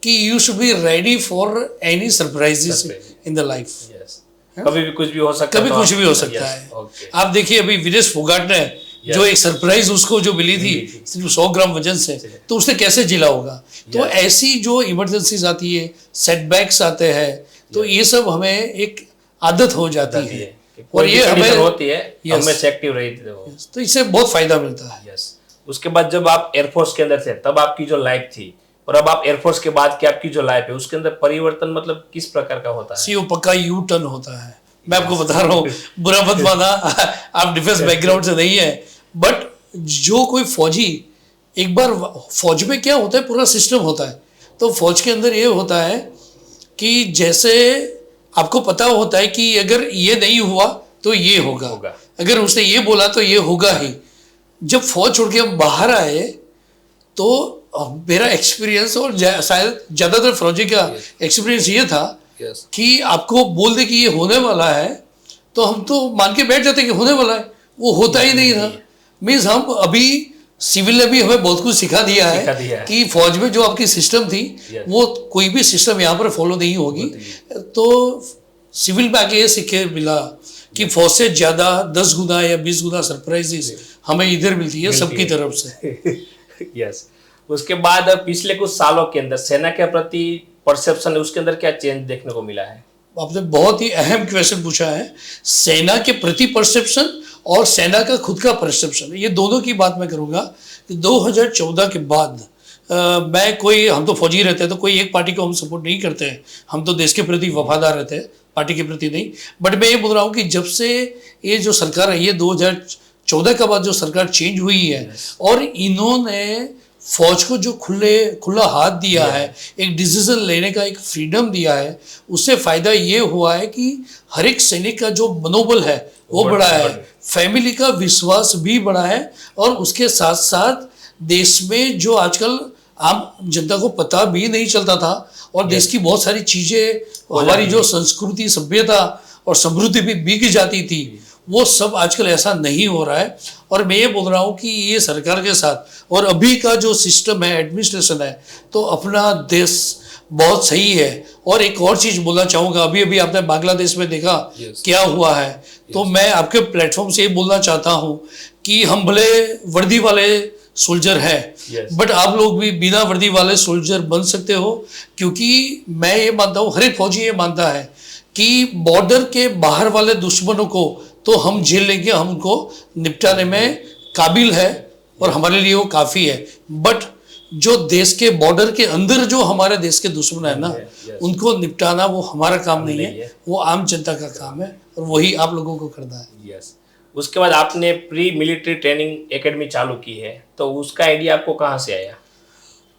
कि you should be ready for any surprises in the life. कभी भी कुछ भी हो सकता है, कभी कुछ भी हो सकता है। आप देखिए अभी विनेश फोगाट ने जो एक सरप्राइज उसको जो मिली थी सिर्फ 100 ग्राम वजन से, तो उसने कैसे जिला होगा। तो ऐसी जो इमरजेंसीज आती है, सेटबैक्स आते हैं, तो ये सब हमें एक आदत हो जाती है और ये हमें होती है, हमें एक्टिव रहती है। तो इससे बहुत फायदा मिलता है। यस। उसके बाद जब आप एयरफोर्स के अंदर थे तब आपकी जो लाइफ थी और अब आप एयरफोर्स के बाद की आपकी जो लाइफ है उसके अंदर परिवर्तन मतलब किस प्रकार का होता है? सी वो पक्का यू टर्न होता है। मैं आपको बता रहा हूँ, बुरा मत माना, आप डिफेंस बैकग्राउंड से नहीं है, बट जो कोई फौजी एक बार फौज में क्या होता है, पूरा सिस्टम होता है। तो फौज के अंदर ये होता है कि जैसे आपको पता होता है कि अगर ये नहीं हुआ तो ये होगा, अगर उसने ये बोला तो ये होगा ही। जब फौज छोड़ के हम बाहर आए तो मेरा एक्सपीरियंस और शायद ज़्यादातर फौजी का एक्सपीरियंस ये था कि आपको बोल दे कि ये होने वाला है तो हम तो मान के बैठ जाते कि होने वाला है, वो होता ही नहीं था। मीन्स हम अभी सिविल ने भी हमें बहुत कुछ सिखा दिया है कि फौज में जो आपकी सिस्टम थी वो कोई भी सिस्टम यहाँ पर फॉलो नहीं होगी। तो सिविल में आके ये सीखे मिला कि फौज से ज़्यादा 10 गुना या 20 गुना सरप्राइजेस हमें इधर मिलती है सबकी तरफ से। यस। उसके बाद पिछले कुछ सालों के अंदर सेना के प्रति परसेप्शन है, उसके अंदर क्या चेंज देखने को मिला है? आपने बहुत ही अहम क्वेश्चन पूछा है। सेना के प्रति परसेप्शन और सेना का खुद का परसेप्शन, ये दोनों की बात मैं करूँगा। 2014 के बाद हम तो फौजी रहते हैं तो कोई एक पार्टी को हम सपोर्ट नहीं करते हैं, हम तो देश के प्रति वफादार रहते हैं, पार्टी के प्रति नहीं। बट मैं ये बोल रहा हूँ कि जब से ये जो सरकार है, ये 2014 के बाद जो सरकार चेंज हुई है और इन्होंने फौज को जो खुला हाथ दिया है, एक डिसीजन लेने का एक फ्रीडम दिया है, उससे फायदा ये हुआ है कि हर एक सैनिक का जो मनोबल है वो बढ़ा है, फैमिली का विश्वास भी बढ़ा है, और उसके साथ साथ देश में जो आजकल आम जनता को पता भी नहीं चलता था और देश की बहुत सारी चीज़ें, हमारी जो संस्कृति, सभ्यता और समृद्धि भी बिक जाती थी, वो सब आजकल ऐसा नहीं हो रहा है। और मैं ये बोल रहा हूँ कि ये सरकार के साथ और अभी का जो सिस्टम है, एडमिनिस्ट्रेशन है, तो अपना देश बहुत सही है। और एक और चीज़ बोलना चाहूँगा, अभी अभी आपने बांग्लादेश में देखा क्या हुआ है, तो मैं आपके प्लेटफॉर्म से ये बोलना चाहता हूँ कि हम भले वर्दी वाले सोल्जर है, बट आप लोग भी बिना वर्दी वाले सोल्जर बन सकते हो, क्योंकि मैं ये मानता हूँ, हर एक फौजी ये मानता है कि बॉर्डर के बाहर वाले दुश्मनों को तो हम झेल लेंगे, हम उनको निपटाने में काबिल है और हमारे लिए वो काफ़ी है। बट जो देश के बॉर्डर के अंदर जो हमारे देश के दुश्मन है ना, उनको निपटाना वो हमारा काम नहीं है, वो आम जनता का काम है और वही आप लोगों को करना है। यस। उसके बाद आपने प्री मिलिट्री ट्रेनिंग एकेडमी चालू की है, तो उसका आइडिया आपको कहाँ से आया?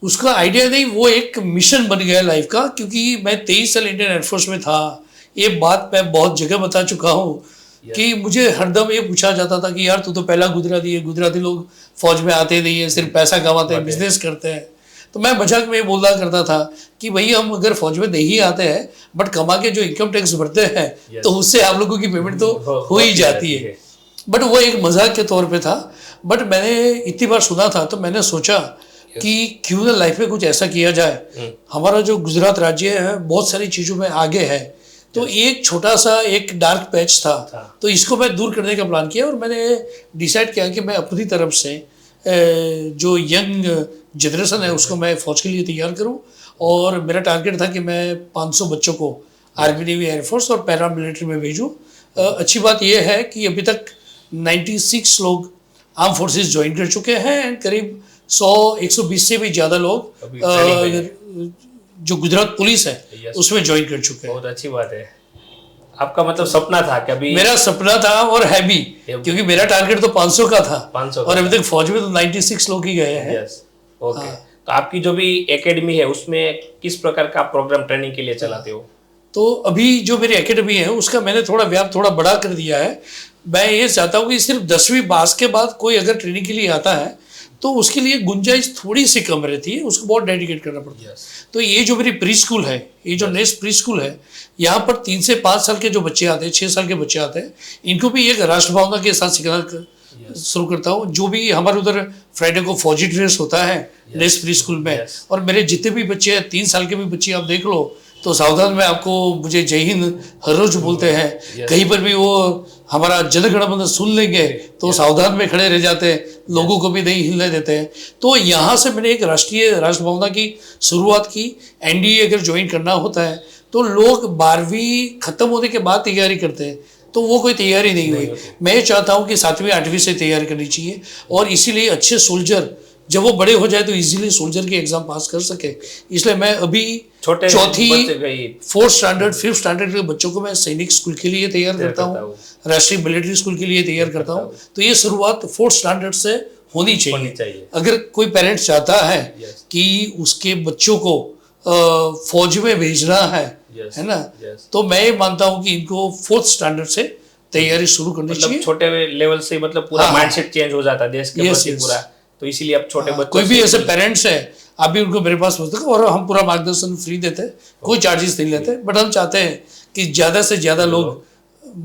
उसका आइडिया नहीं, वो एक मिशन बन गया लाइफ का, क्योंकि मैं 23 साल इंडियन एयरफोर्स में था। ये बात मैं बहुत जगह बता चुका हूँ कि मुझे हरदम ये पूछा जाता था कि यार तू तो पहला गुजराती है, गुजराती लोग फौज में आते नहीं है, सिर्फ पैसा कमाते हैं, बिजनेस करते हैं। तो मैं मजाक में बोला करता था कि भाई हम अगर फौज में नहीं आते हैं बट कमा के जो इनकम टैक्स भरते हैं तो उससे आप लोगों की पेमेंट तो हो ही जाती है। बट वो एक मजाक के तौर पे था। बट मैंने इतनी बार सुना था तो मैंने सोचा कि क्यों ना लाइफ में कुछ ऐसा किया जाए। हमारा जो गुजरात राज्य है बहुत सारी चीज़ों में आगे है, तो एक छोटा सा एक डार्क पैच था, तो इसको मैं दूर करने का प्लान किया और मैंने डिसाइड किया कि मैं अपनी तरफ से जो यंग जनरेशन है उसको मैं फौज के लिए तैयार करूं। और मेरा टारगेट था कि मैं 500 बच्चों को आर्मी, नेवी, एयरफोर्स और पैरा मिलिट्री में भेजूं। अच्छी बात यह है कि अभी तक 96 लोग आर्म फोर्सेस ज्वाइन कर चुके हैं, करीब 100-120 से भी ज़्यादा लोग जो गुजरात पुलिस है उसमें ज्वाइन कर चुके हैं। बहुत अच्छी बात है। आपका मतलब सपना था कि अभी मेरा सपना था और है भी, क्योंकि मेरा टारगेट तो 500 का था 500 और अभी तक फौज में तो 96 लोग ही गए हैं। Yes okay. तो आपकी जो भी एकेडमी है उसमें किस प्रकार का प्रोग्राम ट्रेनिंग के लिए चलाते हो? तो अभी जो मेरी एकेडमी है उसका मैंने थोड़ा व्याप थोड़ा बड़ा कर दिया है। मैं ये चाहता हूँ कि सिर्फ 10वीं पास के बाद कोई अगर ट्रेनिंग के लिए आता है तो उसके लिए गुंजाइश थोड़ी सी कम रहती है, उसको बहुत डेडिकेट करना पड़ता है। तो ये जो मेरी प्री स्कूल है, ये जो नेक्स्ट प्री स्कूल है, यहाँ पर 3 से 5 साल के जो बच्चे आते हैं, 6 साल के बच्चे आते हैं, इनको भी एक राष्ट्र भावना के साथ सिखाना शुरू करता हूँ। जो भी हमारे उधर फ्राइडे को फौजी ड्रेस होता है नेक्स्ट प्री स्कूल में, और मेरे जितने भी बच्चे हैं 3 साल के भी बच्चे आप देख लो तो सावधान में आपको मुझे जय हिंद हर रोज बोलते हैं। कहीं पर भी वो हमारा जनगण मन सुन लेंगे तो सावधान में खड़े रह जाते हैं, लोगों को भी नहीं हिलने देते हैं। तो यहाँ से मैंने एक राष्ट्रीय राष्ट्र भावना की शुरुआत की। एनडीए अगर ज्वाइन करना होता है तो लोग 12वीं खत्म होने के बाद तैयारी करते हैं, तो वो कोई तैयारी नहीं हुई। मैं चाहता हूँ कि 7वीं 8वीं से तैयारी करनी चाहिए, और इसीलिए अच्छे सोल्जर जब वो बड़े हो जाए तो इजीली सोल्जर की एग्जाम पास कर सके। इसलिए मैं अभी छोटे चौथी बच्चे 4th स्टैंडर्ड 5th स्टैंडर्ड के बच्चों को मैं सैनिक स्कूल के लिए तैयार करता हूँ, राष्ट्रीय मिलिट्री स्कूल के लिए तैयार करता हूँ। तो ये शुरुआत 4th स्टैंडर्ड से होनी चाहिए। अगर कोई पेरेंट चाहता है कि उसके बच्चों को फौज में भेजना है ना, तो मैं ये मानता हूँ कि इनको 4th स्टैंडर्ड से तैयारी शुरू करनी चाहिए। छोटे लेवल से मतलब पूरा माइंडसेट चेंज हो जाता है देश के प्रति पूरा। तो इसीलिए अब छोटे बच्चों कोई भी ऐसे पेरेंट्स है आप भी उनको मेरे पास पहुंचते, और हम पूरा मार्गदर्शन फ्री देते हैं, कोई चार्जेस नहीं लेते। बट हम चाहते हैं कि ज्यादा से ज्यादा लोग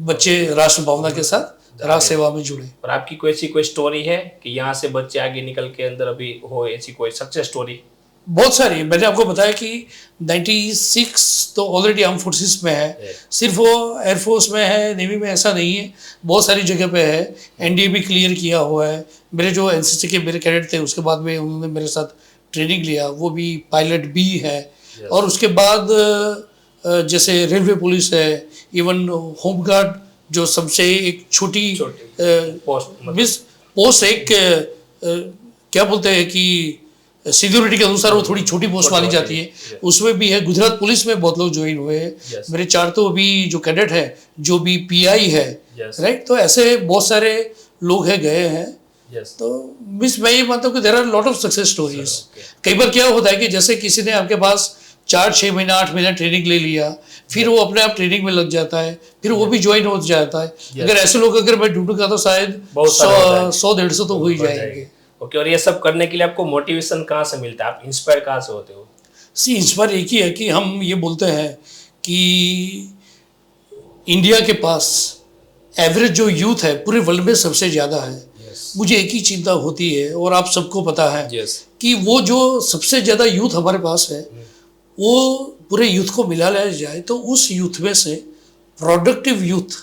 बच्चे राष्ट्र भावना के साथ राष्ट्र सेवा में जुड़े। और आपकी कोई ऐसी कोई स्टोरी है कि यहाँ से बच्चे आगे निकल के अंदर अभी हो, ऐसी कोई सक्सेस स्टोरी? बहुत सारी। मैंने आपको बताया कि 96 तो ऑलरेडी आर्म फोर्सेस में है, सिर्फ वो एयरफोर्स में है, नेवी में ऐसा नहीं है, बहुत सारी जगह पे है। एनडीए भी क्लियर किया हुआ है। मेरे जो एनसीसी के मेरे कैडेट थे उसके बाद में उन्होंने मेरे साथ ट्रेनिंग लिया, वो भी पायलट भी है। और उसके बाद जैसे रेलवे पुलिस है, इवन होमगार्ड जो सबसे एक छोटी पोस्ट एक क्या बोलते हैं कि सिक्योरिटी के अनुसार वो थोड़ी छोटी पोस्ट मानी जाती है, उसमें भी है। गुजरात पुलिस में बहुत लोग ज्वाइन हुए हैं। मेरे 4 तो अभी जो कैडेट है जो भी पीआई है, राइट। तो ऐसे बहुत सारे लोग हैं गए हैं। तो मिस मैं ये मानता हूँ कि there are lot of success stories. कई बार क्या होता है कि जैसे किसी ने आपके पास 4-6 महीना 8 महीना ट्रेनिंग ले लिया, फिर वो अपने आप ट्रेनिंग में लग जाता है, फिर वो भी ज्वाइन हो जाता है। अगर ऐसे लोग अगर मैं ढूंढूंगा तो शायद 100-150 तो हो ही जाएंगे। ओके। और ये सब करने के लिए आपको मोटिवेशन कहाँ से मिलता है? आप इंस्पायर कहाँ से होते हो? इंस्पायर एक ही है कि हम ये बोलते हैं कि इंडिया के पास एवरेज जो यूथ है पूरे वर्ल्ड में सबसे ज़्यादा है। मुझे एक ही चिंता होती है, और आप सबको पता है कि वो जो सबसे ज़्यादा यूथ हमारे पास है वो पूरे यूथ को मिला लिया जाए तो उस यूथ में से प्रोडक्टिव यूथ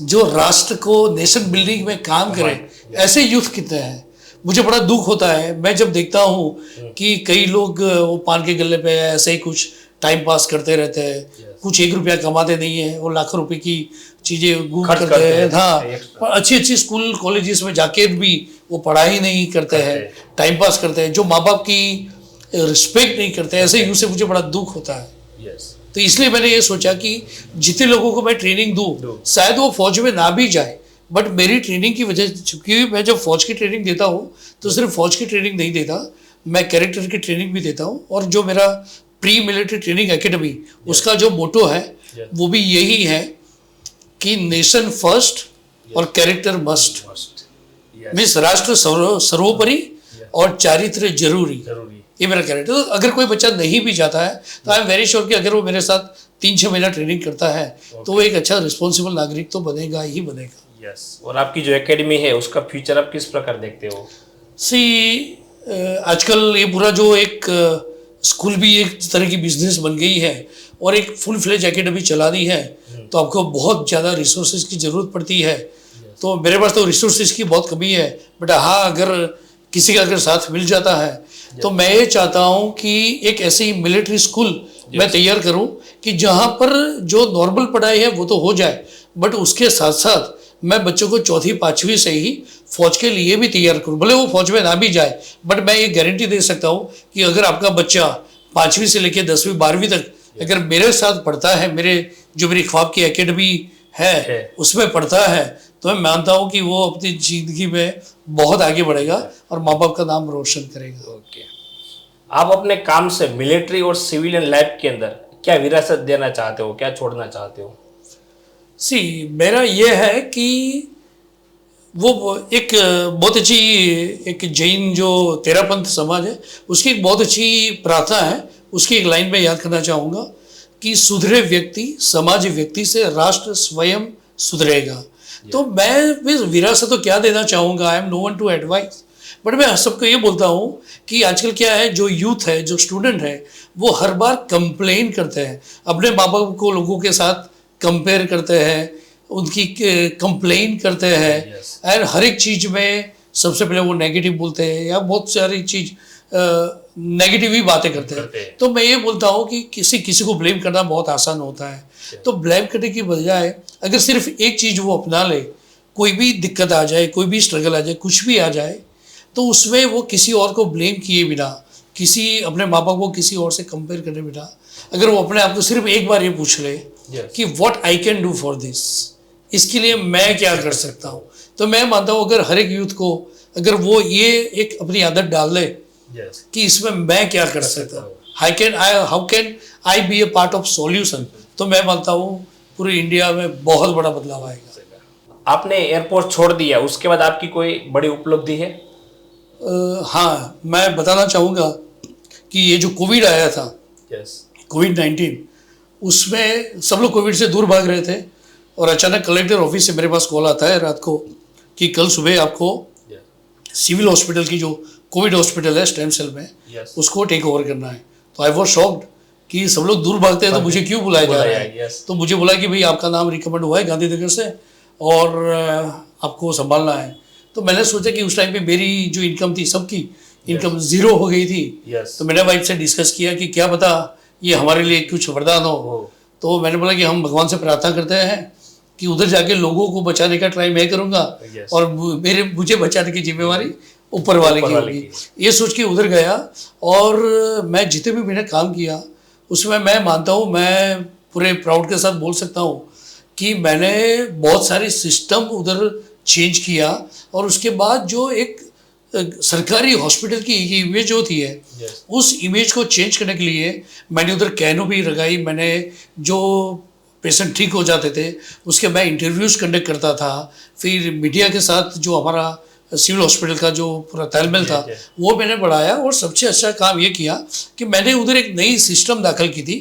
जो राष्ट्र को नेशन बिल्डिंग में काम करे, ऐसे यूथ कितने हैं। मुझे बड़ा दुख होता है मैं जब देखता हूँ कि कई लोग वो पान के गल्ले पे ऐसे ही कुछ टाइम पास करते रहते हैं, कुछ 1 रुपया कमाते नहीं है, वो लाखों रुपए की चीज़ें गूग करते हैं। हाँ, अच्छी स्कूल कॉलेजेस में जाके भी वो पढ़ाई नहीं करते हैं, टाइम पास करते हैं, जो माँ बाप की रिस्पेक्ट नहीं करते। ऐसे यूथ से मुझे बड़ा दुख होता है। तो इसलिए मैंने ये सोचा कि जितने लोगों को मैं ट्रेनिंग दूँ, शायद वो फौज में ना भी जाए, बट मेरी ट्रेनिंग की वजह, क्योंकि मैं जब फौज की ट्रेनिंग देता हूँ तो सिर्फ फौज की ट्रेनिंग नहीं देता, मैं कैरेक्टर की ट्रेनिंग भी देता हूँ। और जो मेरा प्री मिलिट्री ट्रेनिंग एकेडमी उसका जो मोटो है वो भी यही है कि नेशन फर्स्ट और कैरेक्टर मस्ट। मीन्स राष्ट्र सर्वोपरि और चारित्र जरूरी, ये मेरा कैरेक्टर। तो अगर कोई बच्चा नहीं भी जाता है तो आई एम वेरी श्योर कि अगर वो मेरे साथ 3-6 महीना ट्रेनिंग करता है तो वो एक अच्छा रिस्पॉन्सिबल नागरिक तो बनेगा ही बनेगा। और आपकी जो एकेडमी है उसका फ्यूचर आप किस प्रकार देखते हो? आजकल ये पूरा जो एक स्कूल भी एक तरह की बिजनेस बन गई है और एक फुल फ्लेज एकेडमी चलानी है तो आपको बहुत ज़्यादा रिसोर्सेज की ज़रूरत पड़ती है। तो मेरे पास तो रिसोर्सेज की बहुत कमी है, बट हाँ अगर किसी का अगर साथ मिल जाता है तो मैं ये चाहता हूँ कि एक ऐसी मिलिट्री स्कूल मैं तैयार करूँ कि जहाँ पर जो नॉर्मल पढ़ाई है वो तो हो जाए, बट उसके साथ साथ मैं बच्चों को 4th-5वीं से ही फौज के लिए भी तैयार करूँ। भले वो फौज में ना भी जाए, बट मैं ये गारंटी दे सकता हूँ कि अगर आपका बच्चा 5वीं से लेकर 10वीं 12वीं तक अगर मेरे साथ पढ़ता है, मेरे जो मेरी ख्वाब की एकेडमी है उसमें पढ़ता है, तो मैं मानता हूँ कि वो अपनी जिंदगी में बहुत आगे बढ़ेगा और माँ बाप का नाम रोशन करेगा। ओके, आप अपने काम से मिलिट्री और सिविलियन लाइफ के अंदर क्या विरासत देना चाहते हो, क्या छोड़ना चाहते हो? मेरा ये है कि वो एक बहुत अच्छी एक जैन जो तेरापंथ समाज है उसकी एक बहुत अच्छी प्रार्थना है, उसकी एक लाइन में याद करना चाहूँगा कि सुधरे व्यक्ति समाज व्यक्ति से राष्ट्र स्वयं सुधरेगा। तो मैं विरासत तो क्या देना चाहूँगा, I am no one to advise, but मैं सबको ये बोलता हूँ कि आजकल क्या है, जो यूथ है, जो स्टूडेंट है, वो हर बार कंप्लेन करते हैं, अपने माँ बाप को लोगों के साथ कंपेयर करते हैं, उनकी कंप्लेन करते हैं एंड हर एक चीज़ में सबसे पहले वो नेगेटिव बोलते हैं या बहुत सारी चीज़ नेगेटिव ही बातें करते हैं। तो मैं ये बोलता हूँ कि किसी को ब्लेम करना बहुत आसान होता है, तो ब्लेम करने की बजाय अगर सिर्फ एक चीज़ वो अपना ले, कोई भी दिक्कत आ जाए, कोई भी स्ट्रगल आ जाए, कुछ भी आ जाए, तो उसमें वो किसी और को ब्लेम किए बिना, किसी अपने माँ बाप को किसी और से कंपेयर करने बिना, अगर वो अपने आप को सिर्फ एक बार ये पूछ ले कि what I can do for this, इसके लिए मैं क्या कर सकता हूँ, तो मैं मानता हूँ अगर हर एक यूथ को अगर वो ये एक अपनी आदत डाल ले कि इसमें मैं क्या कर सकता हूँ, how can I be a part of solution, तो मैं मानता हूँ पूरी इंडिया में बहुत बड़ा बदलाव आएगा। आपने एयरपोर्ट छोड़ दिया, उसके बाद आपकी कोई बड़ी उपलब्धि है? हाँ, मैं बताना चाहूँगा कि ये जो कोविड आया था, कोविड-19, उसमें सब लोग कोविड से दूर भाग रहे थे और अचानक कलेक्टर ऑफिस से मेरे पास कॉल आता है रात को कि कल सुबह आपको सिविल हॉस्पिटल की जो कोविड हॉस्पिटल है स्टेम सेल में, उसको टेक ओवर करना है। तो आई वॉज शॉक्ड कि सब लोग दूर भागते हैं तो मुझे क्यों बुलाया जा रहा है। तो मुझे बोला कि भाई आपका नाम रिकमेंड हुआ है गांधीनगर से और आपको संभालना है। तो मैंने सोचा कि उस टाइम पे मेरी जो इनकम थी, सबकी इनकम जीरो हो गई थी। तो मैंने वाइफ से डिस्कस किया कि क्या पता ये हमारे लिए कुछ वरदान हो। तो मैंने बोला कि हम भगवान से प्रार्थना करते हैं कि उधर जाके लोगों को बचाने का ट्राई मैं करूँगा और मुझे बचाने की जिम्मेवारी ऊपर वाले की होगी। ये सोच के उधर गया और मैं जितने भी मैंने काम किया उसमें मैं मानता हूँ, मैं पूरे प्राउड के साथ बोल सकता हूँ कि मैंने बहुत सारे सिस्टम उधर चेंज किया और उसके बाद जो एक सरकारी हॉस्पिटल की इमेज होती है उस इमेज को चेंज करने के लिए मैंने उधर कैनोपी लगाई। मैंने जो पेशेंट ठीक हो जाते थे उसके मैं इंटरव्यूज़ कंडक्ट करता था, फिर मीडिया के साथ जो हमारा सिविल हॉस्पिटल का जो पूरा तालमेल था वो मैंने बढ़ाया और सबसे अच्छा काम ये किया कि मैंने उधर एक नई सिस्टम दाखिल की थी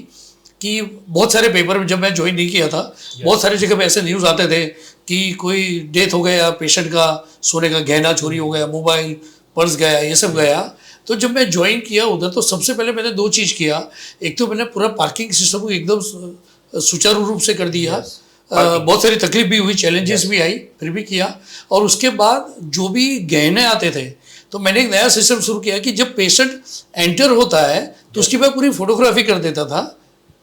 कि बहुत सारे पेपर में जब मैं ज्वाइन नहीं किया था बहुत सारी जगह पे ऐसे न्यूज़ आते थे कि कोई डेथ हो गया, पेशेंट का सोने का गहना चोरी हो गया, मोबाइल पर्स गया, ये सब गया। तो जब मैं ज्वाइन किया उधर तो सबसे पहले मैंने दो चीज़ किया। एक तो मैंने पूरा पार्किंग सिस्टम को एकदम सुचारू रूप से कर दिया। बहुत सारी तकलीफ भी हुई, चैलेंजेस भी आई, फिर भी किया। और उसके बाद जो भी गहने आते थे तो मैंने एक नया सिस्टम शुरू किया कि जब पेशेंट एंटर होता है तो उसकी मैं पूरी फोटोग्राफी कर देता था।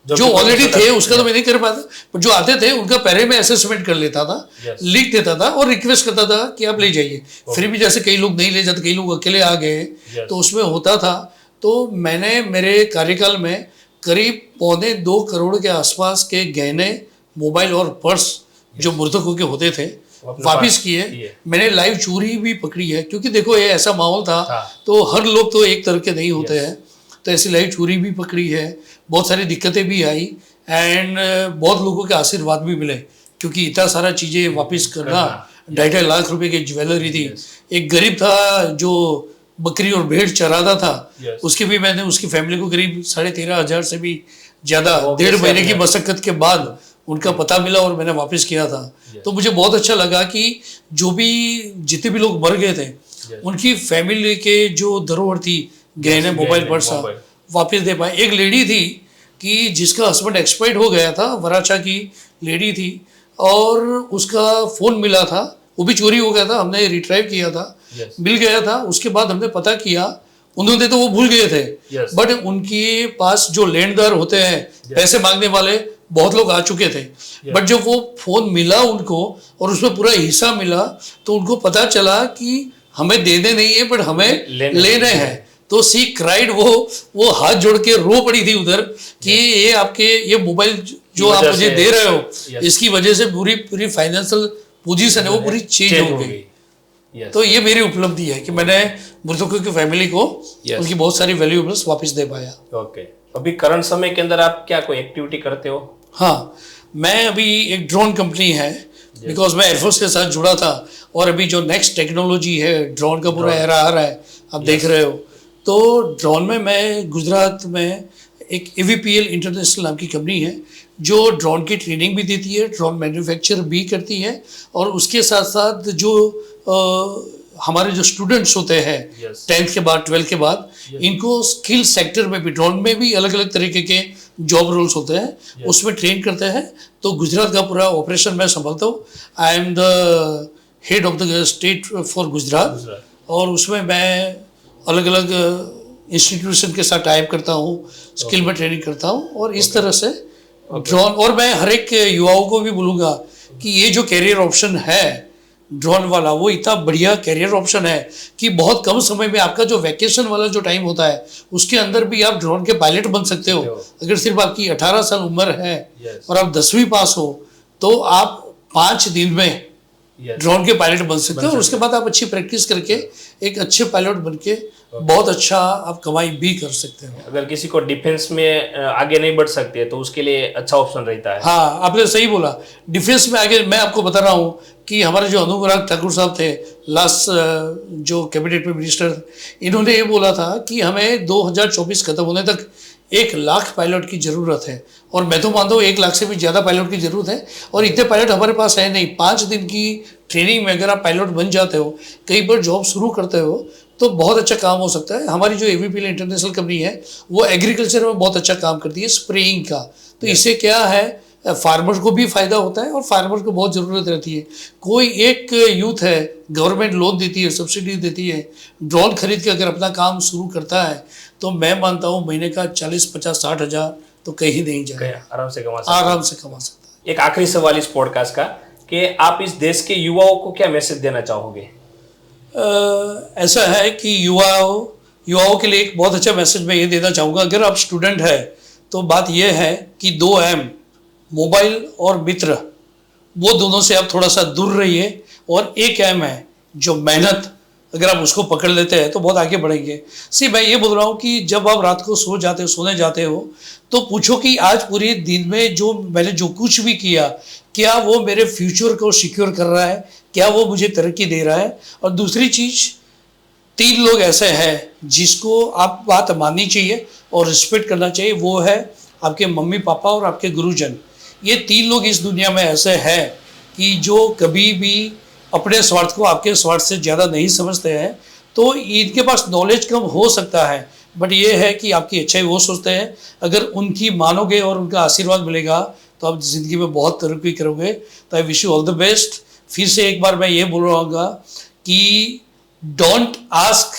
जो ऑलरेडी थे उसका तो मैं नहीं कर पाता, पर जो आते थे उनका पहले मैं असेसमेंट कर लेता था, लिख देता था और रिक्वेस्ट करता था कि आप ले जाइए। फिर भी जैसे कई लोग नहीं ले जाते, कई लोग अकेले आ गए तो उसमें होता था। तो मैंने मेरे कार्यकाल में करीब 1.25 करोड़ के आसपास के गहने, मोबाइल और पर्स जो मृतकों के होते थे वापिस किए। मैंने लाइव चोरी भी पकड़ी है, क्योंकि देखो ये ऐसा माहौल था तो हर लोग तो एक तरह के नहीं होते हैं, तो ऐसी लाइव चोरी भी पकड़ी है। बहुत सारी दिक्कतें भी आई एंड बहुत लोगों के आशीर्वाद भी मिले, क्योंकि इतना सारा चीज़ें वापस करना, 2.5 लाख रुपए की ज्वेलरी थी। एक गरीब था जो बकरी और भेड़ चराता था, उसकी भी मैंने उसकी फैमिली को करीब 13,500 से भी ज़्यादा 1.5 महीने की मशक्क़त के बाद उनका पता मिला और मैंने वापस किया था। तो मुझे बहुत अच्छा लगा कि जो भी जितने भी लोग मर गए थे उनकी फैमिली के जो धरोहर थी, गहने, मोबाइल, पर्स वापस दे पाए। एक लेडी थी कि जिसका हस्बैंड एक्सपायर्ड हो गया था, वराछा की लेडी थी और उसका फ़ोन मिला था, वो भी चोरी हो गया था, हमने रिट्राइव किया था, मिल गया था। उसके बाद हमने पता किया, उन्होंने तो वो भूल गए थे बट उनके पास जो लेनदार होते हैं, पैसे मांगने वाले बहुत लोग आ चुके थे। बट जब वो फ़ोन मिला उनको और उसमें पूरा हिस्सा मिला तो उनको पता चला कि हमें देने नहीं है बट हमें लेने हैं। तो सी क्राइड, वो हाथ जोड़ के रो पड़ी थी उधर कि ये आपके ये मोबाइल जो आप मुझे दे रहे हो इसकी वजह से पूरी पूरी फाइनेंशियल पोजीशन है वो पूरी चेंज हो गई। तो ये मेरी उपलब्धि है कि मैंने मृतकों की फैमिली को उनकी बहुत सारी वैल्यूएबल्स वापस दे पाया। ओके, अभी करंट समय के अंदर आप क्या कोई एक्टिविटी करते हो? हाँ, मैं अभी एक ड्रोन कंपनी है, बिकॉज मैं एयरफोर्स के साथ जुड़ा था और अभी जो नेक्स्ट टेक्नोलॉजी है ड्रोन का पूरा एरा आ रहा है, आप देख रहे हो। तो ड्रोन में मैं गुजरात में एक AVPL इंटरनेशनल नाम की कंपनी है जो ड्रोन की ट्रेनिंग भी देती है, ड्रोन मैन्युफैक्चर भी करती है, और उसके साथ साथ जो हमारे जो स्टूडेंट्स होते हैं 10th के बाद 12th के बाद, इनको स्किल सेक्टर में भी, ड्रोन में भी अलग अलग तरीके के जॉब रोल्स होते हैं, उसमें ट्रेन करते हैं। तो गुजरात का पूरा ऑपरेशन मैं संभालता हूँ। I am the head of the state for Gujarat, और उसमें मैं अलग अलग इंस्टीट्यूशन के साथ टाइप करता हूँ, स्किल में ट्रेनिंग करता हूँ, और इस तरह से ड्रोन। और मैं हर एक युवाओं को भी बोलूँगा कि ये जो कैरियर ऑप्शन है ड्रोन वाला, वो इतना बढ़िया कैरियर ऑप्शन है कि बहुत कम समय में आपका जो वैकेशन वाला जो टाइम होता है उसके अंदर भी आप ड्रोन के पायलट बन सकते हो। अगर सिर्फ आपकी 18 साल उम्र है और आप 10वीं पास हो तो आप 5 दिन में ड्रोन के पायलट बन सकते हो, और उसके बाद आप अच्छी प्रैक्टिस करके एक अच्छे पायलट बन के बहुत अच्छा आप कमाई भी कर सकते हो। अगर किसी को डिफेंस में आगे नहीं बढ़ सकते तो उसके लिए अच्छा ऑप्शन रहता है। हाँ, आपने सही बोला। डिफेंस में आगे मैं आपको बता रहा हूँ कि हमारे जो अनुराग ठाकुर साहब थे लास्ट जो कैबिनेट में मिनिस्टर, इन्होंने ये बोला था कि हमें 2024 खत्म होने तक 1 लाख पायलट की ज़रूरत है, और मैं तो मानता हूँ 1 लाख से भी ज़्यादा पायलट की ज़रूरत है। और इतने पायलट हमारे पास है नहीं। 5 दिन की ट्रेनिंग में अगर आप पायलट बन जाते हो, कई बार जॉब शुरू करते हो, तो बहुत अच्छा काम हो सकता है। हमारी जो AVPL इंटरनेशनल कंपनी है वो एग्रीकल्चर में बहुत अच्छा काम करती है, स्प्रेइंग का। तो इससे क्या है, फार्मर को भी फायदा होता है और फार्मर को बहुत ज़रूरत रहती है। कोई एक यूथ है, गवर्नमेंट लोन देती है, सब्सिडी देती है, ड्रोन खरीद के अगर अपना काम शुरू करता है तो मैं मानता हूँ महीने का 40, 50, 60 हज़ार तो कहीं नहीं जाएगा, आराम से कमा सकता है। एक आखिरी सवाल इस पॉडकास्ट का कि आप इस देश के युवाओं को क्या मैसेज देना चाहोगे? ऐसा है कि युवाओं के लिए एक बहुत अच्छा मैसेज मैं ये देना चाहूँगा। अगर आप स्टूडेंट है तो बात यह है कि 2 M, मोबाइल और मित्र, वो दोनों से आप थोड़ा सा दूर रहिए, और 1 M है जो मेहनत, अगर आप उसको पकड़ लेते हैं तो बहुत आगे बढ़ेंगे। मैं ये बोल रहा हूँ कि जब आप रात को सोने जाते हो तो पूछो कि आज पूरे दिन में जो मैंने जो कुछ भी किया, क्या वो मेरे फ्यूचर को सिक्योर कर रहा है, क्या वो मुझे तरक्की दे रहा है। और दूसरी चीज़, 3 लोग ऐसे हैं जिसको आप बात माननी चाहिए और रिस्पेक्ट करना चाहिए, वो है आपके मम्मी पापा और आपके गुरुजन। ये 3 लोग इस दुनिया में ऐसे हैं कि जो कभी भी अपने स्वार्थ को आपके स्वार्थ से ज़्यादा नहीं समझते हैं। तो इनके पास नॉलेज कम हो सकता है, बट ये है कि आपकी अच्छाई वो सोचते हैं। अगर उनकी मानोगे और उनका आशीर्वाद मिलेगा तो आप ज़िंदगी में बहुत तरक्की करोगे। तो I wish you all the best. फिर से एक बार मैं ये बोल रहा कि don't ask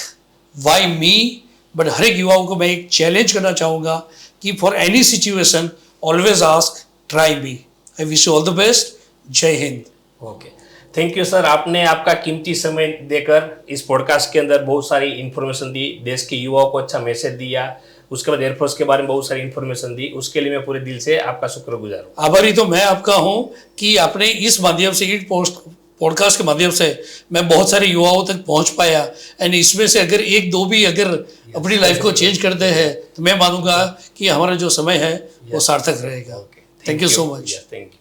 why me, but हर एक युवाओं को मैं एक चैलेंज करना चाहूँगा कि for any situation always ask try me. I wish you all the best. जय Hind. Okay, thank you sir. आपने आपका कीमती समय देकर इस पॉडकास्ट के अंदर बहुत सारी इन्फॉर्मेशन दी, देश के युवाओं को अच्छा मैसेज दिया, उसके बाद एयरफोर्स के बारे में बहुत सारी इन्फॉर्मेशन दी। उसके लिए मैं पूरे दिल से आपका शुक्रगुजार हूँ। आभारी तो मैं आपका हूँ कि आपने इस माध्यम से, इस पॉडकास्ट के माध्यम से मैं बहुत सारे युवाओं तक पहुँच पाया। एंड इसमें से अगर 1-2 भी अगर अपनी लाइफ को चेंज करते हैं तो मैं मानूंगा कि हमारा जो समय है वो सार्थक रहेगा। Thank you so much. Thank you.